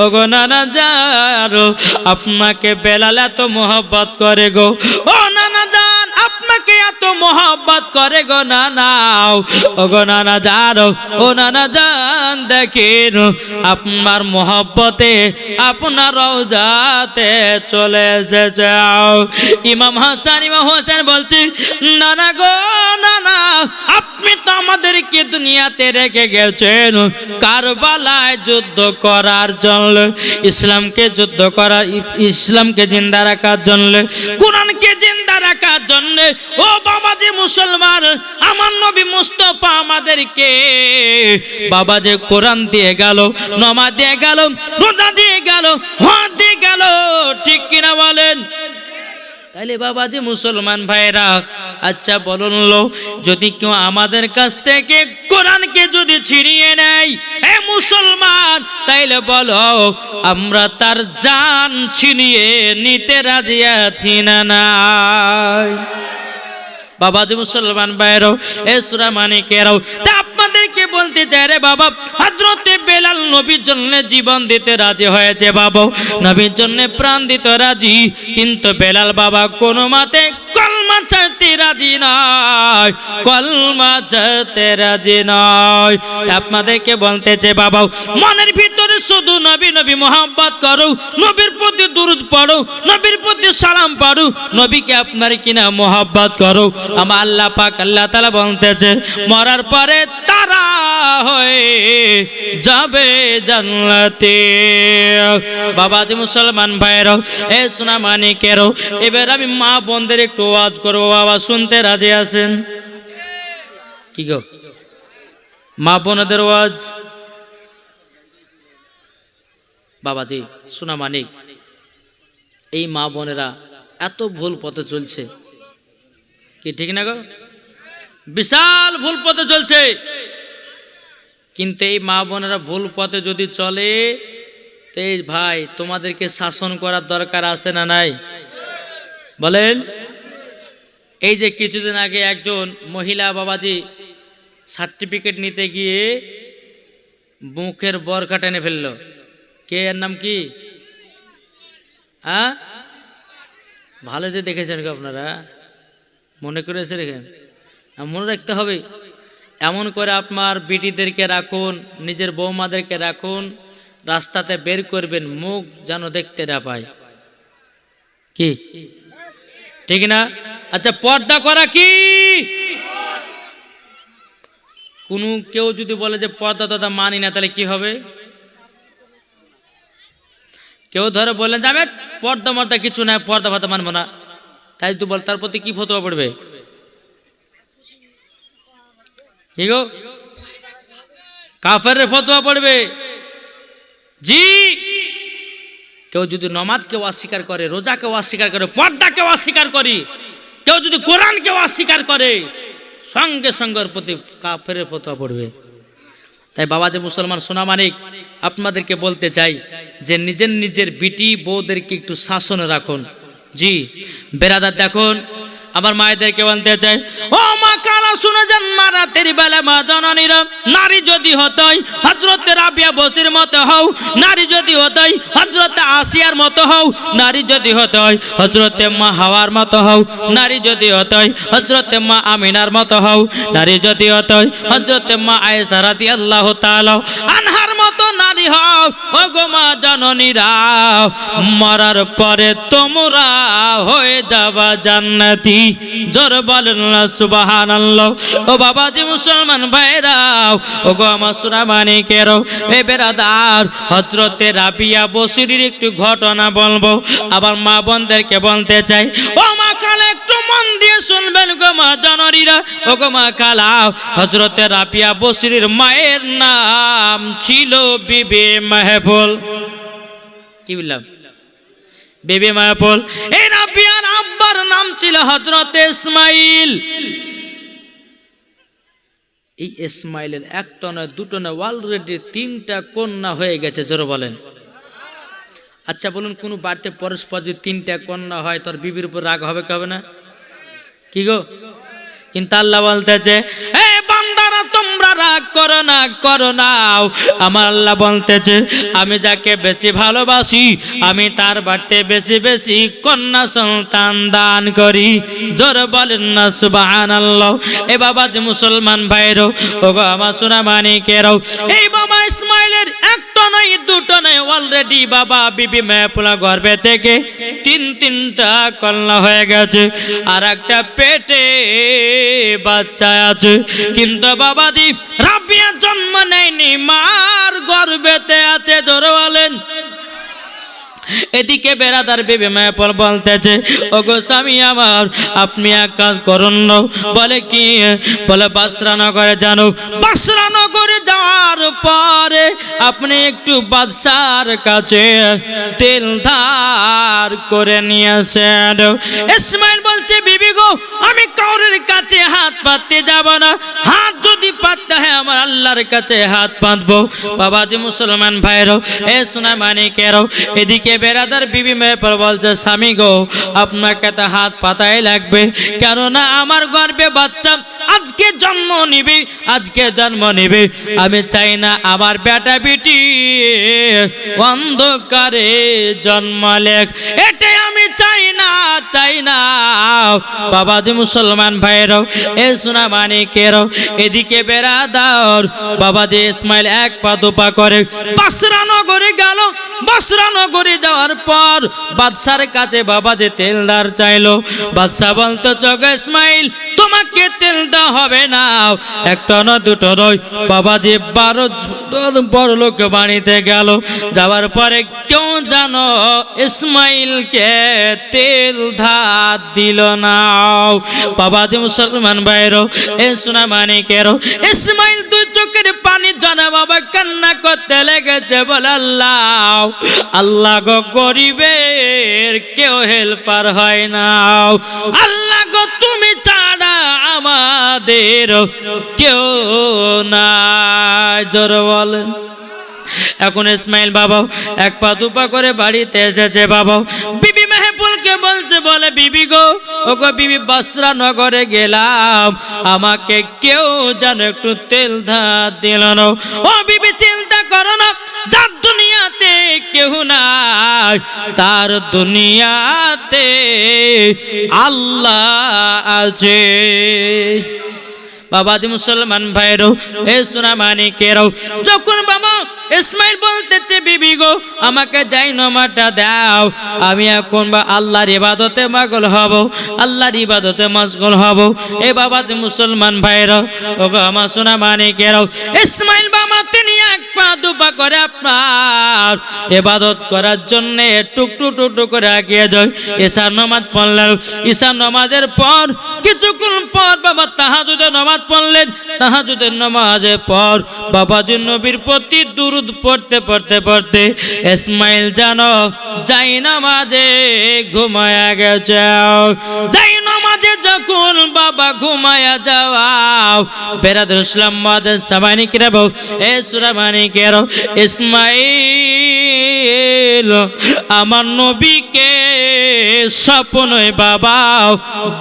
ওগো নানা জান, আপনাকে বেলাল এত মোহব্বত করে গো, ও নানা জান, আপনাকে এত মোহব্বত করে গো নানা। ওগো নানা জান, ও নানা জান, দেখেন আপনার মোহব্বতে আপনার রওজাতে চলে এসেছে। ইমাম হাসান ইমাম হোসেন বলছি, নানা গো নানা, আপনি তো আমাদেরকে দুনিয়াতে রেখে গেছেন কারবালায় যুদ্ধ করার জন্য, ইসলামকে যুদ্ধ করার, ইসলামকে জিন্দা রাখার জন্য, কোরআনকে জিন্দা রাখার জন্য। ও বাবা যে মুসলমান, আমার নবী মুস্তাফা আমাদেরকে বাবা যে কোরআন দিয়ে গেল, নামাজ দিয়ে গেল, রোজা দিয়ে গেল, হজ দিয়ে গেল, ঠিক কিনা বলেন? তাইলে বাবা যে মুসলমান ভাইরা, আচ্ছা বলুন লো, যদি কেউ আমাদের কাছ থেকে কোরআনকে যদি ছিনিয়ে নেয় এ মুসলমান, তাইলে বলো আমরা তার জান ছিনিয়ে নিতে রাজি আছি না নাই? বাবা যে মুসলমান ভাইরাও, এ সূরা মানিকেরাও, তা আপনাদেরকে বলতে চাই রে বাবা, হযরতে বেলাল নবীর জন্য জীবন দিতে রাজি হয়েছে বাবা, নবীর জন্য প্রাণ দিতে রাজি, কিন্তু বেলাল বাবা কোনো মতে কলমা ছাড়তে রাজি নয়, কলমা ছাড়তে রাজি নয়। আপনাদেরকে বলতে চাই বাবা, মনের ভিতরে শুধু নবী নবী মোহাব্বত করো, নবীর প্রতি দুরূদ পড়ো, নবীর প্রতি সালাম পড়ো, নবীকে আপনার কিনা মোহাব্বত করো। আমার আল্লাহ পাক আল্লাহ তাআলা বলতেছে, মরার পরে তারা হয়ে যাবে জান্নাতে। বাবা যে মুসলমান ভাইরাও, এ সোনা মানিকেরও, এবার আমি মা বোনদের একটু ওয়াজ করবো, বাবা শুনতে রাজি আছেন? কি গো, মা বোনদের ওয়াজ? বাবাজি সোনা মানিক, এই মা বোনেরা এত ভুল পথে চলছে, কি ঠিক না গো? বিশাল ভুল পথে চলছে, কিন্তু এই মা বোনেরা ভুল পথে যদি চলে, তো এই ভাই তোমাদেরকে শাসন করার দরকার আছে না নাই? বলেন। এই যে কিছুদিন আগে একজন মহিলা বাবাজি সার্টিফিকেট নিতে গিয়ে মুখের বরখা টেনে ফেললো, কে এর নাম কি? হ্যাঁ, ভালো যে দেখেছেন আপনারা, মনে করেছে রেখেন, মনে রাখতে হবে। এমন করে আপনার বিটিদেরকে রাখুন, নিজের বৌমাদেরকে রাখুন, রাস্তাতে বের করবেন মুখ যেন দেখতে না পায়, কি ঠিক না? আচ্ছা, পর্দা করা কি? কোন কেউ যদি বলে যে পর্দা তথা মানি না, তাহলে কি হবে? কেউ ধরে বললেন যে আমি পর্দা মর্দা কিছু না, পর্দা ফর্দা মানবো না, তাই তো বল, তার প্রতি কি ফতোয়া পড়বে? কি গো, কাফেরের ফতোয়া পড়বে। জি, কেউ যদি নামাজকে অস্বীকার করে, রোজাকে অস্বীকার করে, পর্দাকে অস্বীকার করে, কেউ যদি কোরআনকে অস্বীকার করে, সঙ্গে সঙ্গে প্রতি কাফেরের ফতোয়া পড়বে। তাই বাবা যে মুসলমান সোনা মানিক, আপনাদেরকে বলতে চাই যে নিজের নিজের বিটি বউদেরকে একটু শাসনে রাখুন। জি বেরাদার, দেখুন আমার মায়েদেরকে বলতে চাই, ও মা কালা আপনারা শুনে যান, মারাতের বেলা মা জননীরা, নারী যদি হতই হযরত রাবিয়া বসরির মতো হও, নারী যদি হতই হযরত আসিয়ার মতো হও, নারী যদি হতই হযরত মা হাওয়ার মতো হও, নারী যদি হতই হযরত মা আমিনার মতো হও, নারী যদি হতই হযরত মা আয়েশা রাদিয়াল্লাহু তাআলা আনহার মতো নারী হও। ও গো মা জননীরা, মরার পরে তোমরা হয়ে যাবা জান্নাতি। জোর বলেন না সুবহানাল্লাহ। ও বাবাজি মুসলমান ভাইরাও, ও গো আমার সোনা মানিকেরও, এ বেরাদার, হযরতে রাবিয়া বসরির একটু ঘটনা বলবো, আবার মা বোনদেরকে বলতে চাই। ও মা খালা, একটু মন দিয়ে শুনবেন গো মা জননীরা, ও গো মা খালা, হযরতে রাবিয়া বসরির মায়ের নাম ছিল বিবি মাহফুল। কি বললাম? বিবি মাহফুল। এই রাবিয়ার আব্বার নাম ছিল হযরত ইসমাইল। এই ইসমাইলের একটা নয়, দুটো নয়, অলরেডি 3টা কন্যা হয়ে গেছে। জোরে বলেন। আচ্ছা বলুন, কোন বাড়িতে পরস্পর যদি 3টা কন্যা হয়, তোর বিবির উপর রাগ হবে কি হবে না? কি গো? কিন্তু আল্লাহ বলতেছে, এ বান্দারা তোমরা রাগ করো না, করো না। আমার আল্লাহ বলতেছে, আমি যাকে বেশি ভালোবাসি আমি তার বাড়িতে বেশি বেশি কন্যা সন্তান দান করি। জোরে বলেন না সুবহানাল্লাহ। এ বাবা যে মুসলমান ভাইরো, ও গো আমার সোনা মানিকেরও, এই বাবা ইসমাইলের একটা নয়, দুটো নয়, অলরেডি বাবা বিবি মাহফুলা গর্ভে থেকে 3টা কন্যা হয়ে গেছে, আর একটা পেটে বাচ্চা আছে। কিন্তু বাবাজি রাবিয়া জন্ম নেয়নি, মার গর্ভেতে আছে। জোরে বলেন। এদিকে বেরাদার বিবি মাহফুল বলতেছে, ও গো স্বামী আমার, আপনি এক কাজ করুন না। বলে কি? বলে বাসরা নগরে জানো, বাসরা নগরে যাওয়ার পরে আপনি একটু বাদশার কাছে তেল ধার করে নিয়ে আসেন। ইসমাইল বলছে, বিবি গো, আমি কাউরের কাছে হাত পাততে যাব না, হাত যদি পাততে হয় আমার আল্লাহর কাছে হাত পাতবো। বাবাজি মুসলমান ভাইরো, এ সোনা মানিকেরও, এদিকে বেরাদার বিবি মাহফুল বলছে, স্বামী গো, আপনাকে তো হাত পাতাই লাগবে, কেননা আমার গর্ভে বাচ্চা আজকে জন্ম নিবে, আজকে জন্ম নিবে। আমি চাই না আমার বেটা বেটি অন্ধকারে জন্মালেক, এটাই আমি চাই না, চাই না। বাবাজি মুসলমান ভাইয়েরও, এ সোনা মানিকেরও, এদিকে বেরাদার বাবাজি ইসমাইল এক পা দুপা করে বাসরা নগরে গেল। বাসরা নগরে যাওয়ার পর বাদশার কাছে বাবাজি তেলদার চাইলো। বাদশা বলতো, চোখ ইসমাইল, তোমাকে তেল দেওয়া হবে না, একটা না দুটো নয়। বাবাজি 12 জন বড় লোক বাড়িতে গেল। যাওয়ার পরে কেউ জানো ইসমাইলকে তেল ধার দিল না। বাবাজি মুসলমান ভাইরো, এ সোনা মানিকেরও, ইসমাইল 2 চোখের পানি জানা বাবা কান্না করতে লেগেছে। বলে, আল্লাহ, আল্লাহ গো, গরিবের কেউ হেল্পার হয় না, আল্লাহ গো, তুমি ছাড়া আমাদের কেউ নাই। জোরে বলেন। এখন ইসমাইল বাবা এক পা দুপা করে বাড়িতে এসেছে। বাবা বিবি মাহফুলকে বলছে, বলে, বিবি গো, ও গো বিবি, বাসরা নগরে গেলাম, আমাকে কেউ যেন একটু তেল ধার দিল না। ও বিবি, চিন্তা করো না, যার দুনিয়াতে কেউ নাই তার দুনিয়াতে আল্লাহ আছে। বাবাজি মুসলমান ভাইরো, এ সোনা মানিকেরও, যখন বাবা ইসমাইল বলতেছে, বিবি গো, আমাকে জায়নামাজটা দাও, আমি এখন বা আল্লাহর ইবাদতে মশগুল হব, আল্লাহর ইবাদতে মশগুল হব। এ বাবাজি মুসলমান ভাইরো, ও গো আমার সোনা মানিকেরও, ইসমাইল বাবা তিনি এক পা দুপা করে আপনার ইবাদত করার জন্য টুকটু টুকটু করে এগিয়ে যায়। ঈশার নামাজ পড়লেন। ঈশার নামাজের পর কিছুক্ষণ পর বাবা তাহাজ্জুদের নামাজ পড়লেন। তাহাজ্জুদের নামাজের পর বাবাজি নবীর প্রতি দুরূদ পড়তে পড়তে পড়তে ইসমাইল জানো জায়নামাজে ঘুমায়া গেছে। জায়নামাজে যখন বাবা ঘুমায়া যাওয়াও, বেরাদর ইসলাম মাদের সামানিকেরা বউ, এ সূরা ইসমাইল আমার নবীকে স্বপ্নই বাবা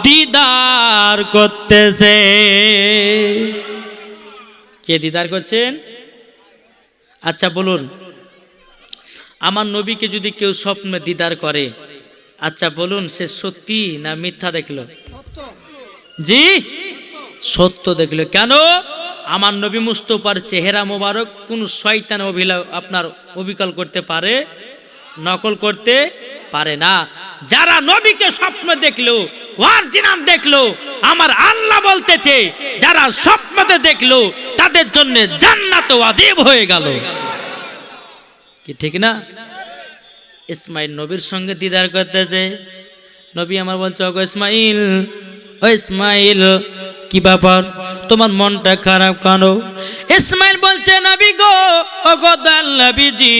দিদার করতেছে। কে দিদার করছেন? আচ্ছা বলুন, আমার নবীকে যদি কেউ স্বপ্নে দিদার করে, আচ্ছা বলুন সে সত্যি না মিথ্যা দেখলো? জি সত্য দেখলো। কেন? আমার নবী মুস্তফার চেহারা মোবারক কোন শয়তান আপনার অবিকল করতে পারে, নকল করতে পারে না। যারা নবীকে স্বপ্ন দেখলো, অরিজিনাল দেখলো, আমার আল্লাহ বলতেছে যারা স্বপ্নতে দেখলো তাদের জন্য জান্নাত ওয়াজিব হয়ে গেল। কি ঠিক না? ইসমাইল নবীর সঙ্গে দিদার করতেছে। নবী আমার বলছে, ওগো ইসমাইল, ও ইসমাইল কি ব্যাপার, তোমার মনটা খারাপ কেন? ইসমাইল বলছে, নবী গো, ওগো দয়াল নবীজি,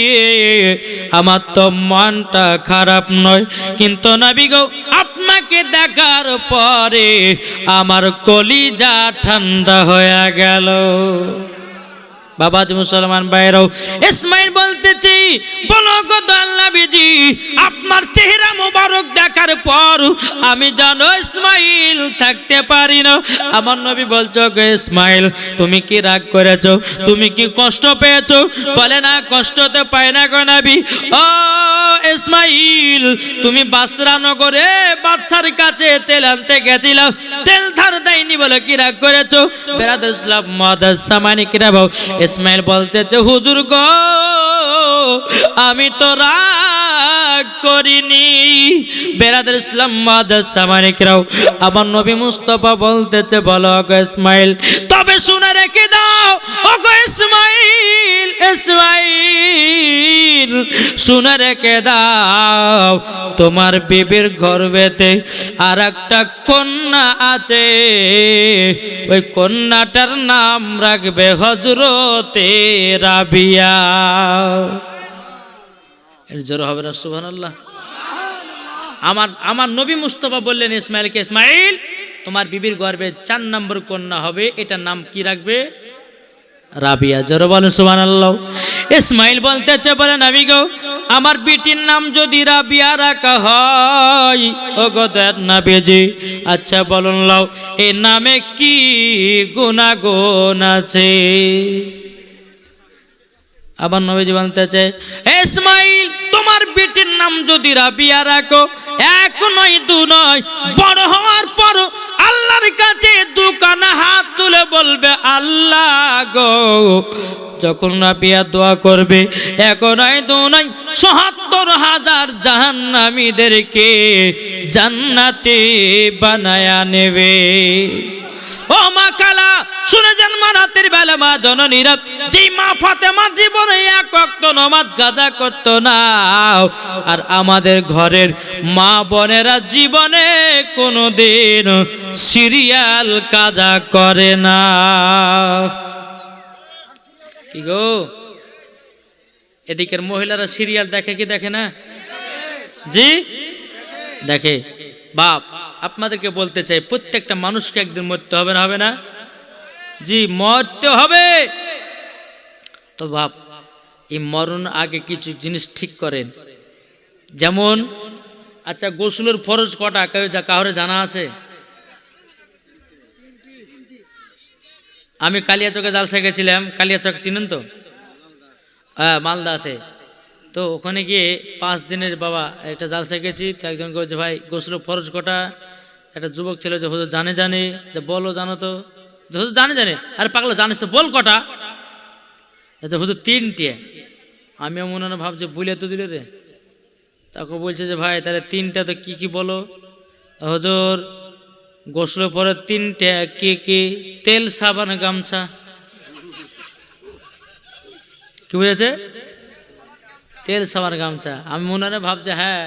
আমার তো মনটা খারাপ নয়, কিন্তু নবী গো আপনাকে দেখার পরে আমার কলিজা ঠান্ডা হয়ে গেল। বাবাজি মুসলমান ভাইরাও, ইসমাইল বলতেছি, বলো গো দয়াল নবীজি, আপনার চেহারা মোবারক দেখার পর আমি জানো ইসমাইল থাকতে পারি না। আমার নবী বলছো, গো ইসমাইল তুমি কি রাগ করেছো, তুমি কি কষ্ট পেয়েছো? বলে না, কষ্ট তো পাই না গো নবী। ও ইসমাইল, তুমি বাসরা নগরে বাদশার কাছে তেল আনতে গেছিলাম, তেল ধার দেয়নি বলে কি রাগ করেছো? বেরাদুল ইসলাম মাদাস সামানি কিরাবো। ইসমাইল বলতেছে, হুজুর গো আমি তো রাগ করিনি। বেরাদুল ইসলাম মাদাস সামানি কিরাও, আমার নবী মুস্তাফা বলতেছে, বলো গো ইসমাইল, তবে শুনে রেখে দাও, ও গো ইসমাইল, ইসমাইল শুনে রেখে দাও, তোমার বিবির গর্ভেতে আর একটা কন্যা আছে, ওই কন্যাটার নাম রাখবে হযরতে রাবিয়া। এর জোর হবে না সুবহানাল্লাহ? আমার নবী মুস্তাফা বললেন ইসমাইলকে, ইসমাইল তোমার বিবির গর্ভে 4 নম্বর কন্যা হবে, এটার নাম কি রাখবে? রাবিয়া। জোর বলেন সুবহানাল্লাহ। ইসমাইল বলতেছে, বলে নবী গো আমার বিটির নাম যদি রাবিয়া রাখা হয়, ও গো দয়ার নবীজি, আচ্ছা বলুন লাও এই নামে কি গুনাহগান আছে? আবার নবীজি বলতেছে, ইসমাইল তোমার বিটির নাম যদি রাবিয়া রাখো, 1 নয় 2 নয়, বড় হওয়ার পর আল্লাহর কাছে দুখানা হাত তুলে বলবে, আল্লাহ গো, যখন রাবিয়া দোয়া করবে 1 নয় 2 নয় ৭৭,০০০ জাহান্নামীদেরকে জান্নাতে বানায়া নেবে। ও মা কালা, শুনে যান মা, রাতের বেলা মা জননীরা, যেই মা ফাতেমা জীবনে 1 ওয়াক্ত নামাজ কাজা করত না, আর আমাদের ঘরের মা বোনেরা জীবনে কোনোদিন সিরিয়াল কাজা করে না। কি গো, এদিকের মহিলারা সিরিয়াল দেখে কি দেখে না? জি দেখে। বাপ আপনাদেরকে বলতে চাই, প্রত্যেকটা মানুষকে একদিন মরতে হবে না, হবে না? জি মরতে হবে। তো বাপ এই মরণ আগে কিছু জিনিস ঠিক করেন, যেমন আচ্ছা গোসলের ফরজ কটা কাউরে জানা আছে? আমি কালিয়াচকে জালসা গেছিলাম, কালিয়াচক চিনেন তো? হ্যাঁ মালদাতে। তো ওখানে গিয়ে 5 দিনের বাবা একটা জালসা গেছি, তো একজন বলছে, ভাই গোসলের ফরজ কটা? একটা যুবক ছিল যে হুজুর জানে যে বলো, জানো তো? হুজুর জানে। আরে পাগলা জানিস তো, বল কটা? হুজুর 3টে। আমিও মনে মনে ভাবছি বুলে তো দিলে রে। তাকে বলছে যে ভাই তাহলে 3টা তো কি কি বলো? হুজুর গোসলের পরে 3টে কি কি? তেল, সাবান, গামছা। কি বুঝেছে? তেল, সাবান, গামছা। আমি মনে মনে ভাবছি, হ্যাঁ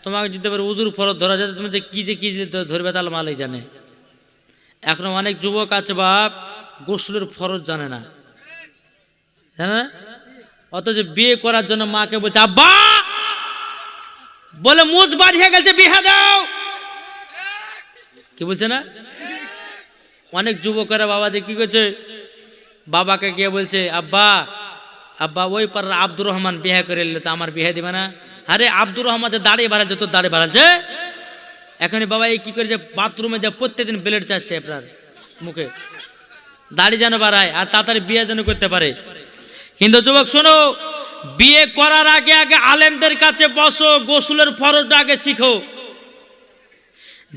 তোমাকে যদি উজুর ফরজ ধরা যায়, তুমি যে কি ধরবে তাহলে মালিক জানে। এখনো অনেক যুবক আছে বাপ গোসলের ফরজ জানে না, জানে না, অথচ বিয়ে করার জন্য মাকে বলছে, আব্বা বলে মুজ বাড়িয়ে গেছে, বিয়ে দাও। কি বলছে না? অনেক যুবকেরা বাবা যে কি করছে, বাবাকে গিয়ে বলছে, আব্বা ওই পাড়ার আব্দুর রহমান বিয়ে করে এলো, তো আমার বিয়ে দিবে না? আরে আব্দুর রহমান যে দাড়ি বাড়াচ্ছে, তোর দাড়ি বাড়াচ্ছে এখন বাবা এই কি করে যে বাথরুমে যে প্রত্যেকদিন ব্লেড চাচ্ছে আপনার মুখে, দাড়ি যেন বাড়ায় আর তাড়াতাড়ি বিয়ে যেন করতে পারে। কিন্তু যুবক শোনো, বিয়ে করার আগে আগে আলেমদের কাছে বসো, গোসলের ফরজটা আগে শিখো।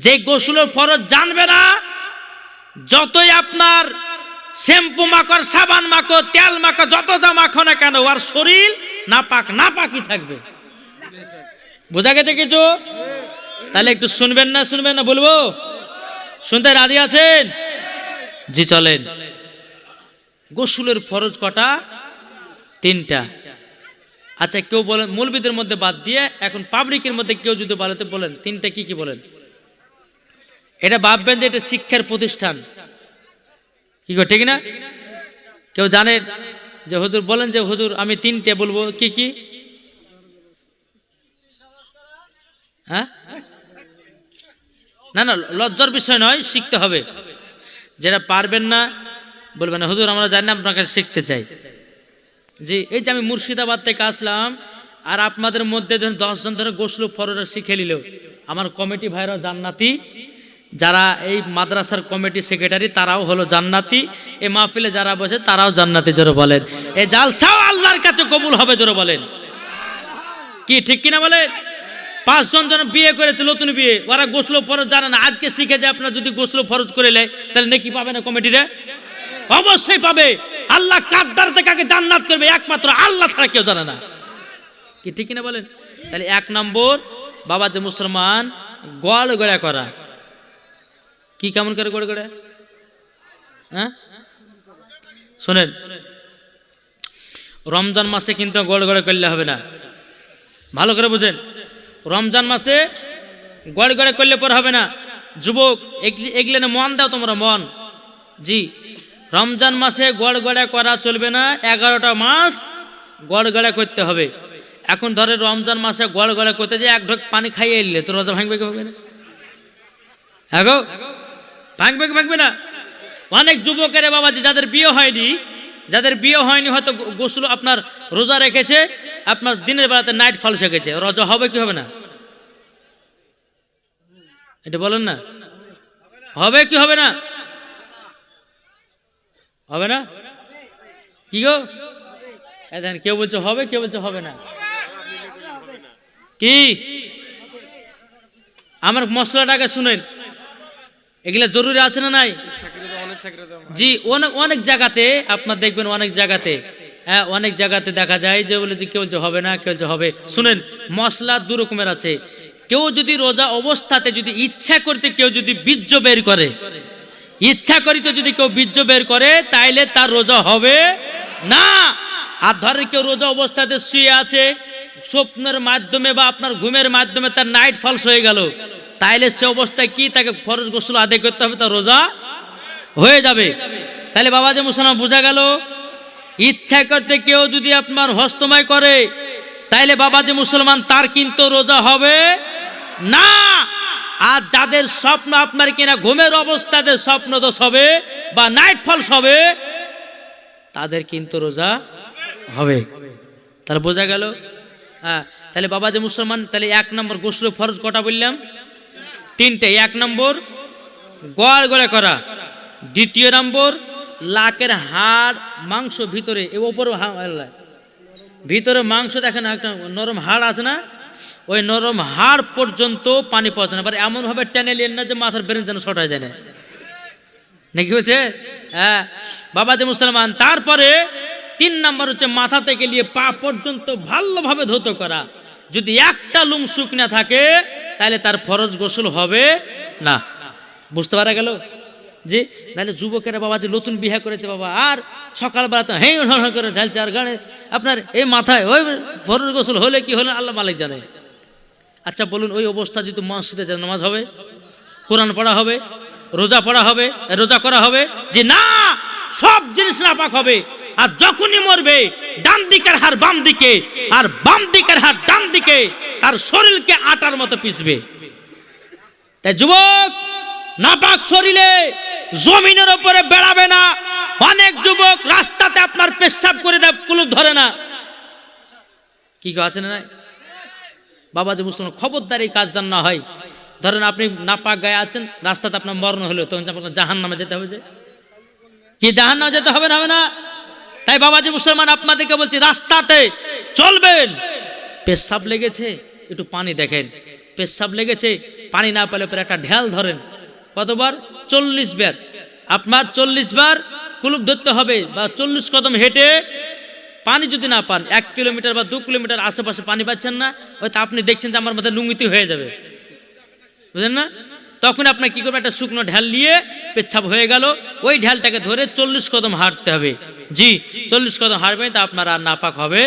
যে গোসলের ফরজ জানবে না, যতই আপনার শ্যাম্পু মাখো, সাবান মাখো, তেল মাখো, যত যা মাখো না কেন, আর শরীর নাপাকই থাকবে। বোঝা গেছে কিছু? তাহলে একটু শুনবেন না বলবো? শুনতে রাজি আছেন? জি চলেন। গোসলের ফরজ কটা? 3টা। আচ্ছা কেউ বলেন, মৌলবীদের মধ্যে বাদ দিয়ে এখন পাবলিকের মধ্যে কেউ যদি বলে তো বলেন 3টা কি কি বলেন। এটা ভাববেন যে এটা শিক্ষার প্রতিষ্ঠান, কি গো ঠিক না? কেউ জানেন যে হুজুর বলেন যে হুজুর আমি 3টে বলবো, কি কি? হ্যাঁ না না, লজ্জার বিষয় নয়, শিখতে হবে। যেটা পারবেন না বলবেন না হুজুর আমরা জানি না, আপনাকে শিখতে চাই। জি এই যে আমি মুর্শিদাবাদ থেকে আসলাম, আর আপনাদের মধ্যে 10 জন ধরে গোসল ফরজটা শিখে নিল, আমার কমিটি ভাইরা জান্নাতি, যারা এই মাদ্রাসার কমিটি সেক্রেটারি তারাও হলো জান্নাতি, এই মাহফিলে যারা বসে তারাও জান্নাতি। জোরে বলেন। এই জালসাও আল্লাহর কাছে কবুল হবে। জোরে বলেন কি ঠিক কিনা বলেন? 5 জন বিয়ে করেছে, নতুন বিয়ে, ওরা গোসল ফরজ জানে না, আজকে শিখে যে আপনার যদি গোসল ফরজ করে নেয় তাহলে নেকি পাবে না কমিটিরে? অবশ্যই পাবে। আল্লাহ কাদ্দার থেকে আগে জান্নাত করবে, একমাত্র আল্লাহ ছাড়া কেউ জানে না। কি ঠিক কিনা বলেন? তাহলে 1 নম্বর বাবা যে মুসলমান গোয়াল গড়া করা। কি কেমন করে গড়ে গড়ে? হ্যাঁ শোনেন, রমজান মাসে কিন্তু গড় গড়ে করলে হবে না, ভালো করে বুঝেন। রমজান মাসে গড় গড়ে করলে পর হবে না। যুবক এগুলো মন দাও তোমরা, মন। জি রমজান মাসে গড় গড়া করা চলবে না, 11টা মাস গড় গড়া করতে হবে। এখন ধরে রমজান মাসে গড় গড়া করতে যে 1 ঢোক পানি খাইয়ে এলে তো রোজা ভাঙবে কি হবে না? হ্যাঁ গো ভাঙবে না। অনেক যুবকের বাবা যাদের বিয়ে হয়নি হয়তো গোসল আপনার রোজা রেখেছে, আপনার দিনের বেলাতে নাইট ফল শেখেছে, রোজা হবে কি হবে না? এটা বলেন না, হবে কি হবে না? হবে না কি গো? দেখেন কেউ বলছে হবে, কেউ বলছে হবে না। কি আমার মশলাটাকে শুনেন, এগুলা জরুরি আছে না নাই? জি অনেক জায়গাতে আপনার দেখবেন, অনেক জায়গাতে দেখা যায় যে বলে যে কেউ বলছে হবে না, কেউ বলছে হবে। শুনেন মশলা 2 রকমের আছে। কেউ যদি রোজা অবস্থাতে যদি ইচ্ছা করতে কেউ যদি বীর্য বের করে, ইচ্ছা করিতে যদি কেউ বীর্য বের করে তাইলে তার রোজা হবে না। আর ধরেন কেউ রোজা অবস্থাতে শুয়ে আছে, স্বপ্নের মাধ্যমে বা আপনার ঘুমের মাধ্যমে তার নাইট ফলস হয়ে গেল, তাইলে সে অবস্থায় কি তাকে ফরজ গোসল আদায় করতে হবে, তার রোজা হয়ে যাবে। তাহলে বাবা যে মুসলমান বোঝা গেল, ইচ্ছা করতে কেউ যদি আপনার হস্তময় করে তাইলে বাবা যে মুসলমান তার কিন্তু রোজা হবে না। আর যাদের স্বপ্ন আপনার কিনা ঘুমের অবস্থাতে স্বপ্ন দোষ হবে বা নাইট ফলস হবে, তাদের কিন্তু রোজা হবে। তাহলে বোঝা গেল। হ্যাঁ তাহলে বাবা যে মুসলমান, তাহলে 1 নম্বর গোসল ফরজ কটা বললাম? 3টে। 1 নম্বর গোয়াল গড়ে করা। 2 নম্বর লাকের হাড় মাংস ভিতরে, ভিতরে মাংস দেখেন একটা নরম হাড় আছে না, ওই নরম হাড় পর্যন্ত পানি পৌঁছে না, এমন ভাবে টেনে নিলেন না যে মাথার ব্রেন যেন শর্ট হয়ে যায় না, নাকি হচ্ছে? হ্যাঁ বাবা যে মুসলমান। তারপরে 3 নম্বর হচ্ছে মাথা থেকে নিয়ে পা পর্যন্ত ভালোভাবে ধৌত করা। যদি একটা লুম শুকনা থাকে তাহলে তার ফরজ গোসল হবে না। বুঝতে পারা গেল? জি নাহলে যুবকেরা বাবা যে নতুন বিয়ে করেছে বাবা, আর সকালবেলা তো হেঁ করে ঢালছে, আর গাড়ি আপনার এই মাথায় ওই ফরজ গোসল হলে কি হলে আল্লাহ মালিক জানে। আচ্ছা বলুন, ওই অবস্থা যদি মসজিদে নামাজ হবে, কোরআন পড়া হবে, রোজা পড়া হবে, রোজা করা হবে? যে না, সব জিনিস নাপাক হবে। আর যখনই মরবে ডান দিকের হাড় বাম দিকে আর বাম দিকের হাড় ডান দিকে, তার শরীরকে আটার মতো পিছবে। তাই যুবক নাপাক শরীরে জমিনের উপরে বেড়াবে না। অনেক যুবক রাস্তাতে আপনার পেশাব করে দেয়, কুলুপ ধরে না, কি আছে না? বাবাজি মুসলমান খবরদার এই কাজ যেন না হয়। ধরেন আপনি নাপাক গায়ে আছেন, রাস্তাতে আপনার মরণ হলো, তখন আপনার জাহান্নামে যেতে হবে। যে কি জাহান্নামে যেতে হবে না হবে না? তাই বাবাজি মুসলমান আপনাদেরকে বলছি, রাস্তাতে চলবেন, পেশাব লেগেছে একটু পানি দেখেন, পেশাব লেগেছে পানি না পেলে পরে একটা ঢেল ধরেন। কতবার? 40 বার। আপনার 40 বার কুলুপ ধরতে হবে, বা 40 কদম হেঁটে পানি যদি না পান, 1 কিলোমিটার বা 2 কিলোমিটার আশেপাশে পানি পাচ্ছেন না, হয়তো আপনি দেখছেন যে আমার মাথায় লুঙ্গিতে হয়ে যাবে, বুঝলেন না? তখন আপনার কি করবেন, একটা শুকনো ঢাল নিয়ে, পেচ্ছাপ হয়ে গেল, ওই ঢালটাকে ধরে 40 কদম হাঁটতে হবে। জি, 40 কদম হাঁটবেন, তা আপনার আর নাপাক হবে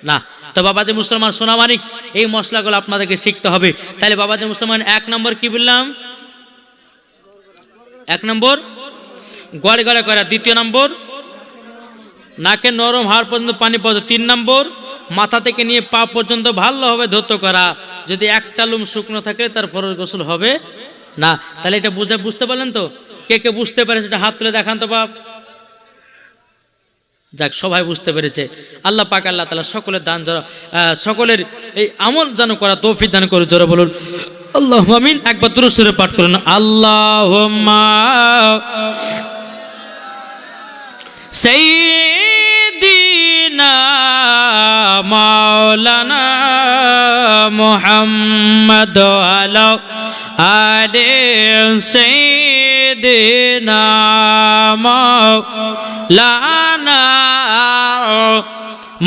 না। তো বাবাজি মুসলমান সোনামানিক, এই মশলাগুলো আপনাদেরকে শিখতে হবে। তাহলে বাবাজি মুসলমান 1 নম্বর কি বললাম? 1 নম্বর গড়ে গড়ে করা, 2 নম্বর নাকে নরম হাড় পর্যন্ত পানি পড়ে, 3 নম্বর মাথা থেকে নিয়ে পা পর্যন্ত ভালোভাবে ধৌত করা। যদি একটা লুম শুকনো থাকে তারপর গোসল হবে না। তাহলে এটা বুঝতে পারলেন তো? কে কে বুঝতে পারে সেটা হাত তুলে দেখান তো বাপ। যাক, সবাই বুঝতে পেরেছে। আল্লাহ পাক আল্লাহ তাআলা সকলের দান সকলের এই আমল যেন করা তৌফিক দান করে। জোরে বলুন আল্লাহুম্মা আমিন। একবার দুরূদ শরীফ পাঠ করুন, আল্লাহুম্মা সাইয়্যিদিনা মাওলানা মুহাম্মদ আলা আলি সাইয়্যিদিনা মাওলানা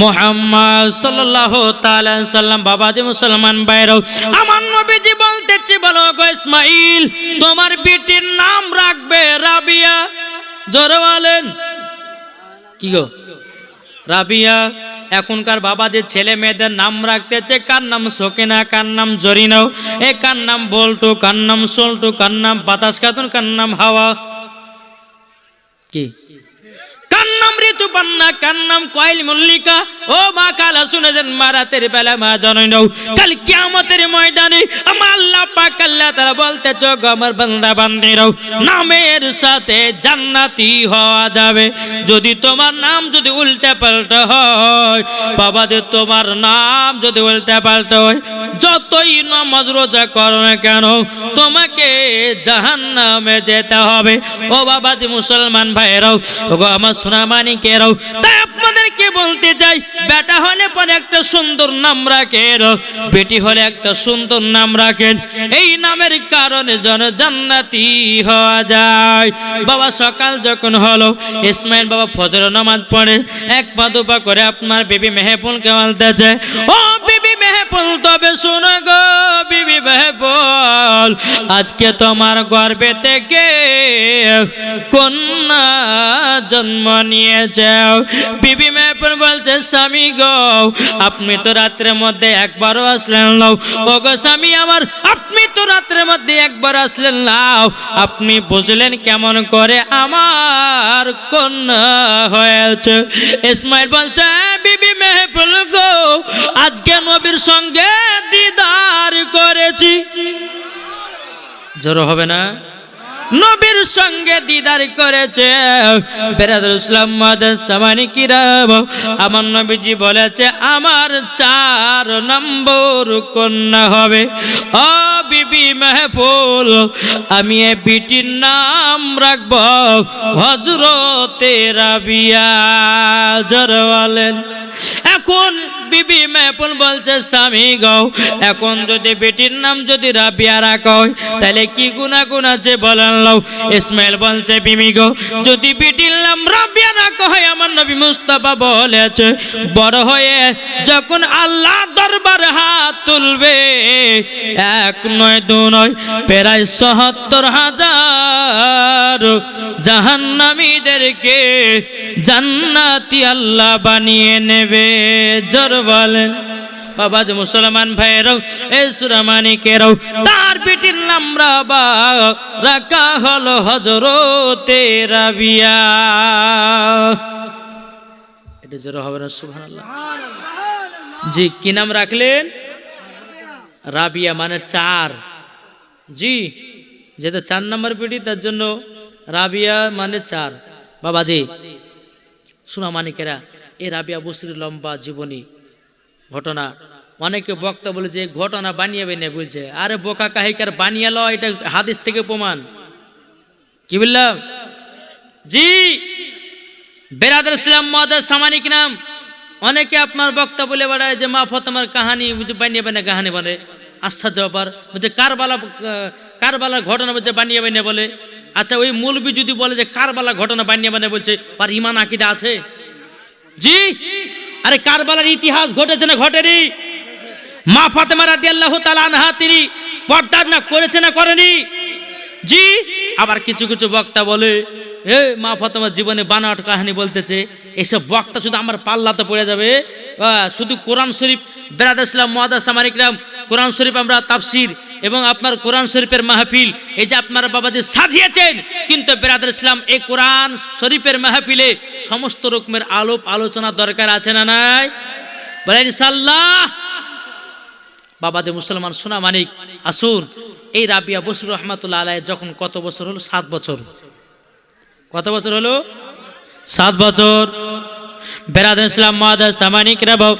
মুহাম্মদ সাল্লাল্লাহু তাআলা সাল্লাম। বাবাজি মুসলমান ভাইরাও, আমার নবীজি বলতেছে, বলো গো ইসমাইল, তোমার বিটির নাম রাখবে রাবিয়া। জোরে বলেন কি গো? রাবিয়া। এখনকার বাবা যে ছেলে মেয়েদের নাম রাখতেছে, কার নাম সকিনা, কার নাম জরিনাও, এ কার নাম বল্টু, কার নাম সল্টু, কার নাম বাতাস খাতুন, কার নাম হাওয়া, কি কার নাম ঋতুপর্ণা, কার নাম কয়েল মল্লিকা। ও মা কালা শুনেছেন, মা রাতের বেলা মা জননী, কাল কিয়ামতের ময়দানে আমার আল্লাহ পাক আল্লাহ তাআলা বলতেছে, গো আমার বান্দা বান্দিরাও, নামের সাথে জান্নাতি হওয়া যাবে যদি তোমার নাম যদি উল্টা পাল্টা হয়। বাবা যে তোমার নাম যদি উল্টা পাল্টা হয়, যতই নামাজ রোজা করো না কেন, তোমাকে জাহান্নামে যেতে হবে। ও বাবা যে মুসলমান ভাইরাও, ও গো আমার সোনামানিকেরাও, তাই আপনাদেরকে বলতে চাই, বেটা হলে পরে একটা সুন্দর নাম রাখেন, বেটি হলে একটা সুন্দর নাম রাখেন। এই নামের কারণে যেন জান্নাতি হওয়া যায়। বাবা সকাল যখন হলো, ইসমাইল বাবা ফজর নামাজ পড়ে, 1 পা 2 পা করে আপনার বিবি মেহফুলকে বলতেছে, ও বিবি মেহফুল, তবে শোনো গো বিবি মেহফুল, আজকে তোমার গর্ভে থেকে কন্যা জন্ম নিয়েছে। বিবি মেহফুল বলছে, স্বামী গো, আপনি তো রাত্রের মধ্যে একবারও আসলেন না। ও গো স্বামী আমার, আপনি তো রাত্রের মধ্যে একবার আসলেন না, আপনি বুঝলেন কেমন করে আমার কন্যা হয়েছে? ইসমাইল বলছে, বিবি মেহফুল গো, আজকে নবীর সঙ্গে দিদার করেছি। জোর হবে না? নবীর সঙ্গে দিদার করেছে। বেরাদুল ইসলাম মাদাসামানি কিরাম, আমার নবীজি বলেছে, আমার 4 নম্বর কন্যা হবে। ও বিবি মেহফুল, আমি এ বিটির নাম রাখব হযরতে রাবিয়া। জোরে বলেন। এখন বিবি মেহফুল বলছে, স্বামী গো, এখন যদি বেটির নাম যদি রাবিয়া রাখা হয়, তাহলে কি গুনাহ আছে বলেন লাও। ইসমাইল বলছে, বিবি গো, যদি বেটির নাম রাবিয়া রাখা হয়, আমার নবী মুস্তাফা বলেছে, বড় হয়ে যখন আল্লাহ দরবারে হাত তুলবে, 1 নয় 2 নয়, প্রায় ৭০,০০০ জাহান্নামীদেরকে জান্নাতি আল্লাহ বানিয়ে নেবে। জোর বলেন। বাবা যে মুসলমান ভাইয়েরাও, এই সুরামানিকেরাও, তার বেটির নাম রাবা রাখা হলো হযরতে রাবিয়া। এটা জোর হবে না? সুবহানাল্লাহ। জি, কি নাম রাখলেন? রাবিয়া, মানে 4। জি, যেটা 4 নম্বর বেটি, তার জন্য রাবিয়া মানে 4। বাবাজি সুনামানিকেরা, এই রাবিয়া বসরির লম্বা জীবনী ঘটনা অনেকে বক্তা বলে যে ঘটনা বানিয়ে বানিয়ে বলছে, আরে বোকা কাহিকার বানিয়ে লো, এটা হাদিস থেকে প্রমাণ। কি বললাম? জি বেরাদার ইসলাম মুআদ্দাস সামানিক নাম, অনেকে আপনার বক্তা বলে বেড়ায় যে মা ফাতেমার কাহানি বানিয়ে বানিয়ে কাহানি বলে। আশ্চর্য ব্যাপার, বলছে কারবালার ঘটনা বলছে বানিয়ে বানিয়ে বলে। আচ্ছা ওই মৌলবি যদি বলে যে কারবালার ঘটনা বানিয়ে বানিয়ে বলছে, আর ইমান আকীদা আছে? জি আরে কারবালার ইতিহাস ঘটেছে না ঘটেনি? মা ফাতেমা রাদিয়াল্লাহু তাআলা আনহা তিনি পর্দা না করেছে না করেনি? জি আবার কিছু কিছু বক্তা বলে মা ফাতেমার জীবনে বানাওয়াট কাহিনী বলতেছে। এসব বক্তা শুধু আমার পাল্লাতে পড়ে যাবে। শুধু কোরআন শরীফ বেরাদার ইসলাম মুআদ্দাস সামানিক নাম, কোরআন শরীফ আমরা তাফসির এবং আপনার কোরআন শরীফের মাহফিল এই যে আপনারা বাবাজি সাজিয়েছেন, কিন্তু বেরাদার ইসলাম এই কোরআন শরীফের মাহফিলে সমস্ত রকমের আলোপ আলোচনা দরকার আছে না নাই? বলেন ইনশাআল্লাহ। বাবাজি মুসলমান সোনা মানিক, আসুন এই রাবিয়া বসরু রহমাতুল্লাহ আলাইহি যখন কত বছর হলো? 7 বছর। কত বছর হলো? 7 বছর। বেরাদার ইসলাম মুআদ্দাস সামানিক রাও,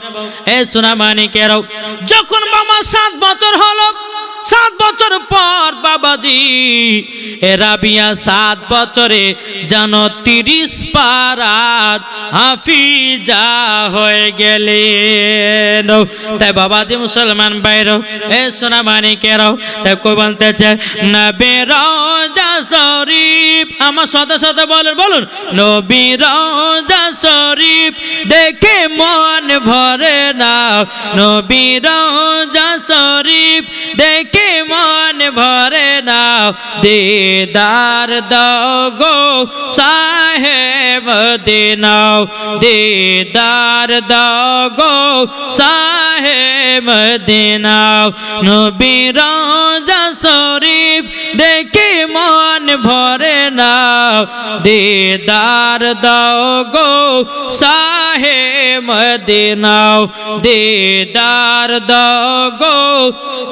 এ সোনা মানিকেরাও, যখন মামা 7 বছর হলো, 7 বছর পর বাবাজি এ রাবিয়া 7 বছরে যেন 30 পারার হাফিজা হয়ে গেলেন। তাই বাবাজি মুসলমান ভাইরা, এ সোনা মানিকেরাও, তাই কই বলতেছে নবী রওজা শরীফ, আমার সাথে সাথে বলুন নবী রওজা শরীফ দেখে মন ভরে না, নবী রওজা শরীফ দেখে মন ভরে না, দিদার দাও গো শাহে মদিনা, দিদার দাও গো শাহে মদিনা, নবী রওজা শরীফ দেখে মন ভরে না, দিদার দাও গো শাহে মদিনা, দিদার দাও গো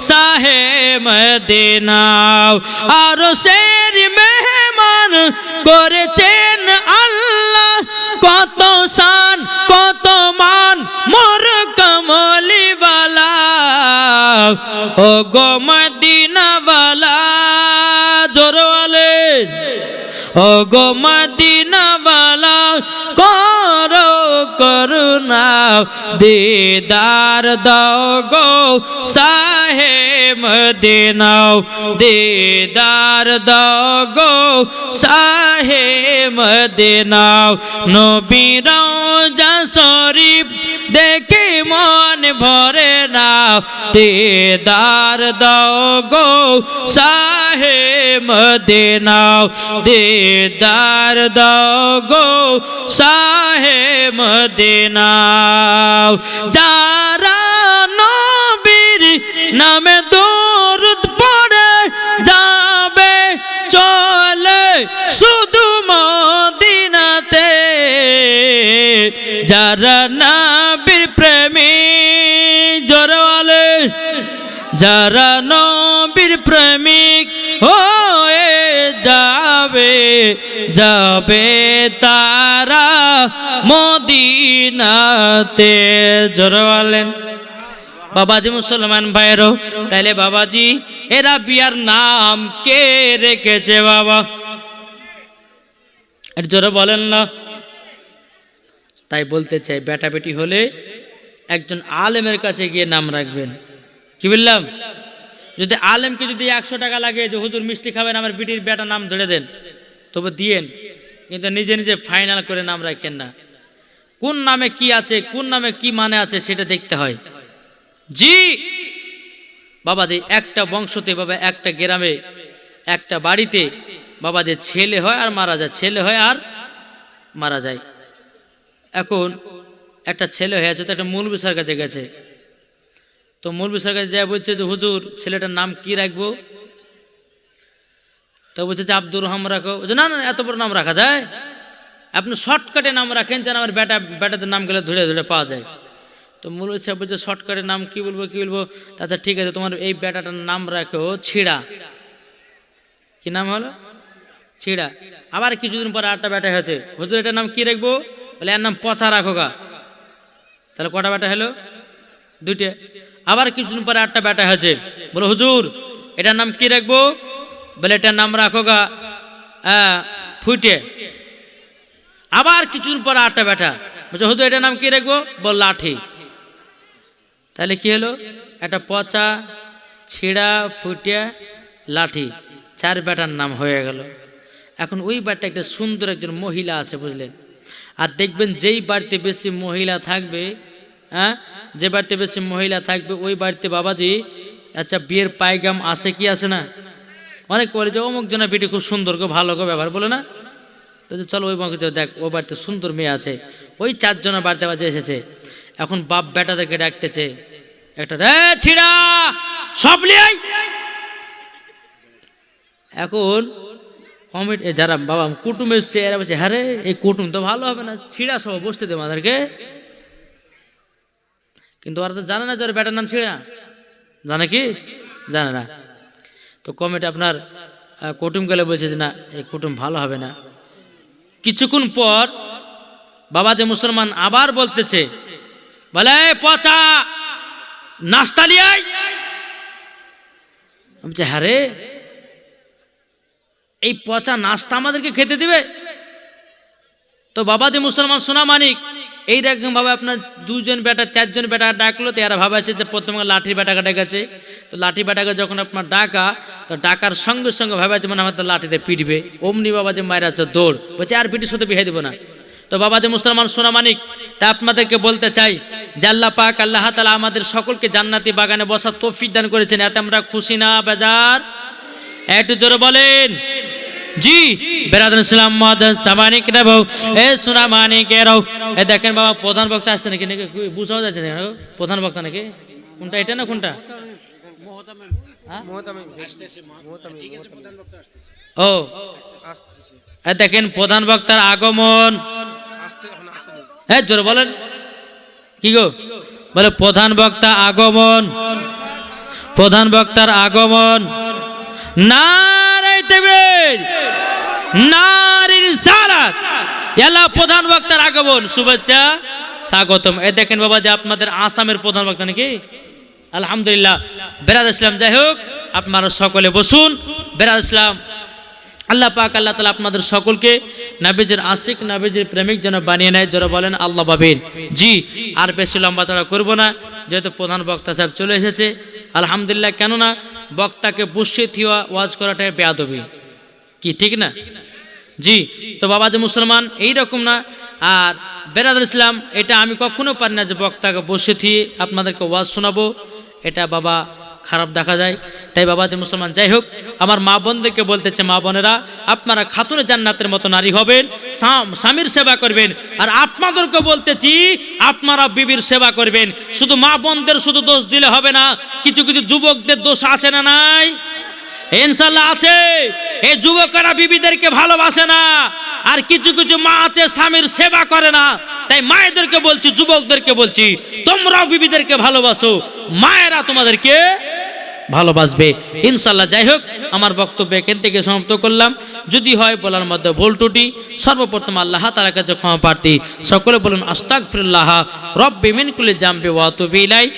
শাহে মদিনা। আর শের মেহমান করেছেন আল্লাহ, কত শান কত মান মোর কমলিওয়ালা, ও গো মদিনাওয়ালা, জোরওয়ালে, ও গো মদিনাওয়ালা করো করুণা, দিদার দাও গো শাহে মদিনা, দিদার দাও গো শাহে মদিনা, নবী রওজা শরীফ দেখে মন ভরে না, দিদার দাও গো শাহে মদিনা, দিদার দাও গো শাহে মদিনা। যারা নবীর নামে দরুদ পড়ে যাবে চলে শুধু মদিনাতে, যারা নবীর প্রেমী, জোরওয়ালে, যারা নবীর প্রেমিক হয়ে যাবে যাবে তারা মদিনাতে, জোরওয়ালেন। বাবাজি মুসলমান ভাইরো, তাইলে বাবাজি এরা বিয়ার নাম কে রেখেছে বাবা? এর জোরে বলেন না। তাই বলতে চাই বেটা বেটি হলে একজন আলেমের কাছে গিয়ে নাম রাখবেন। কি বললাম? যদি আলেমকে যদি 100 টাকা লাগে যে হুজুর মিষ্টি খাবেন আমার বিটির বেটা নাম ধরে দেন, তবে দিয়েন, কিন্তু নিজে নিজে ফাইনাল করে নাম রাখেন না। কোন নামে কি আছে, কোন নামে কি মানে আছে সেটা দেখতে হয়। জি বাবাজি, একটা বংশতে বাবা, একটা গ্রামে, একটা বাড়িতে বাবাজি ছেলে হয় আর মারা যায়, ছেলে হয় আর মারা যায়। এখন একটা ছেলে হয়েছে, তো একটা মৌলবী স্যার কাছে গেছে, তো মৌলবী স্যার কাছে যা বলছে যে হুজুর ছেলেটার নাম কি রাখবো? তো বলছে যে আব্দুর রহমান রাখো। না না, এত বড় নাম রাখা যায়? আপনি শর্টকাটে নাম রাখেন যেন আমার বেটাদের নাম গেলে ধরে ধরে পাওয়া যায়। তো মৌলবী সাহেব বলছে শর্টকাটে নাম কি বলবো কি বলবো? আচ্ছা ঠিক আছে, তোমার এই বেটাটার নাম রাখো ছিড়া। কি নাম হলো? ছিড়া। আবার কিছুদিন পরে আরেকটা বেটা হয়েছে, হুজুর এটার নাম কি রাখবো? বলে এর নাম পচা রাখো গা। তাহলে কটা বেটা হলো? 2টে। আবার কিছুদিন পরে একটা বেটা হয়েছে, বলে হুজুর এটার নাম কি রাখবো? বলে এটার নাম রাখো গা ফুটে। আবার কিছুদিন পরে একটা বেটা বলছে হুজুর এটার নাম কি রাখবো? বল লাঠি। তাহলে কি হলো? একটা পচা, ছিঁড়া, ফুটিয়া, লাঠি, 4 বেটার নাম হয়ে গেল। এখন ওই বাড়িতে একটা সুন্দর একজন মহিলা আছে, বুঝলেন? আর দেখবেন যেই বাড়িতে বেশি মহিলা থাকবে, হ্যাঁ, যে বাড়িতে বেশি মহিলা থাকবে ওই বাড়িতে বাবাজি আচ্ছা বিয়ের পায়গাম আসে কি আসে না? অনেক বলে যে অমুক জনের বেটি খুব সুন্দর গো, ভালো গো ব্যবহার, বলে না? তো চলো ওই বাড়িতে দেখ, ও বাড়িতে সুন্দর মেয়ে আছে। ওই 4 জনের বাড়িতে বাজে এসেছে। এখন বাপ বেটাদেরকে ডাকতেছে, একটা রে ছিড়া সব লিয়াই। এখন কমিটি যারা বাবা কুটুম এসছে এরা বলছে হ্যাঁ রে এই কুটুম তো ভালো হবে না, ছিড়া সব বসতে দেবো আমাদেরকে। কিন্তু ওরা তো জানে না যে ওর বেটার নাম ছিড়া, জানে কি? জানে না। তো কমিটি আপনার কুটুম গেলে বলছে যে না এই কুটুম ভালো হবে না। কিছুক্ষণ পর বাবা যে মুসলমান আবার বলতেছে, বলে পচা নাস্তা লিয়াই। বলছে হ্যাঁ রে এই পচা নাস্তা আমাদেরকে খেতে দিবে? তো বাবা যে মুসলমান সোনা মানিক এইরকম ভাবে আপনার 2 জন বেটা 4 জন বেটা ডাকলো। তো এরা ভাবাছে যে প্রথমে লাঠির বেটাকে ডেকেছে। তো লাঠি বেটাকে যখন আপনার ডাকা, তো ডাকার সঙ্গে সঙ্গে ভাবাছে মানে আমাদের লাঠিতে পিটবে। অমনি বাবা যে মায়ের আছে দৌড়, বলছে আর পিটির সাথে বিহে দিব না। তো বাবা যে মুসলমান সোনা মানিক, তা আপনাদেরকে বলতে চাই যে আল্লাহ পাক আল্লাহ তাআলা আমাদের সকলকে জান্নাতি বাগানে বসার তৌফিক দান করেছেন। এতে আমরা খুশি না বেজার? একটু জোরে বলেন জি। বেরাদুল ইসলাম মুআজ্জাজ সামানিক রাও এ সোনা মানিকেরাও, এ দেখেন বাবা প্রধান বক্তা আসছে নাকি? নাকি বুঝাও যাচ্ছে না প্রধান বক্তা নাকি? কোনটা এটা না কোনটা? ও দেখেন প্রধান বক্তার আগমন। হ্যাঁ জোরে বলেন কি গো? বলে প্রধান বক্তা আগমন, প্রধান বক্তার আগমন। নারে তাকবীর, নারে রিসালাত, আল্লাহ প্রধান বক্তার আগমন, শুভেচ্ছা স্বাগতম। এ দেখেন বাবা যে আপনাদের আসামের প্রধান বক্তা নাকি? আলহামদুলিল্লাহ। বেরাদ ইসলাম যাই হোক আপনারা সকলে বসুন। বেরাদ ইসলাম আল্লাহ পাক আল্লাহ তাআলা আপনাদের সকলকে নবীজির আশিক নবীজির প্রেমিক যেন বানিয়ে নেয়। যারা বলেন আল্লাহ পাবেন। জি আর বেশি লম্বা চড়া করবো না, যেহেতু প্রধান বক্তা সাহেব চলে এসেছে। আলহামদুলিল্লাহ। কেননা বক্তাকে বসিয়ে থিয়া ওয়াজ করাটাই বেয়াদবি, কি ঠিক না? জি তো বাবা যে মুসলমান এইরকম না। আর বেরাদুল ইসলাম এটা আমি কখনো পারি না যে বক্তাকে বসে থিয়ে আপনাদেরকে ওয়াজ শোনাবো, এটা বাবা খারাপ দেখা যায়। তাই বাবা যে মুসলমান যাই হোক আমার মা বোনদেরকে বলতেছে, মা বোনেরা আপনারা খাতুনে জান্নাতের মতো নারী হবেন, স্বামীর সেবা করবেন। আর আপনাদেরকে বলতেছি আপনারা বিবির সেবা করবেন। শুধু মা বোনদের শুধু দোষ দিলে হবে না, কিছু কিছু যুবকদের দোষ আছে না নাই? ইনশাআল্লাহ আছে। এই যুবকেরা বিবিদেরকে ভালোবাসে না, আর কিছু কিছু মা আছে স্বামীর সেবা করে না। তাই মায়েদেরকে বলছি, যুবকদেরকে বলছি, তোমরাও বিবিদেরকে ভালোবাসো, মায়েরা তোমাদেরকে ভালোবাসবে ইনশাআল্লাহ। যাই হোক আমার বক্তব্য এখান থেকে সমাপ্ত করলাম। যদি হয় বলার মধ্যে ভুল ত্রুটি সর্বপ্রথম আল্লাহ তাআলার কাছে ক্ষমা প্রার্থী। সকলে বলুন আস্তাগফিরুল্লাহ রব্বি মিন কুল্লি জামবি ওয়া আতুবু ইলাইহি।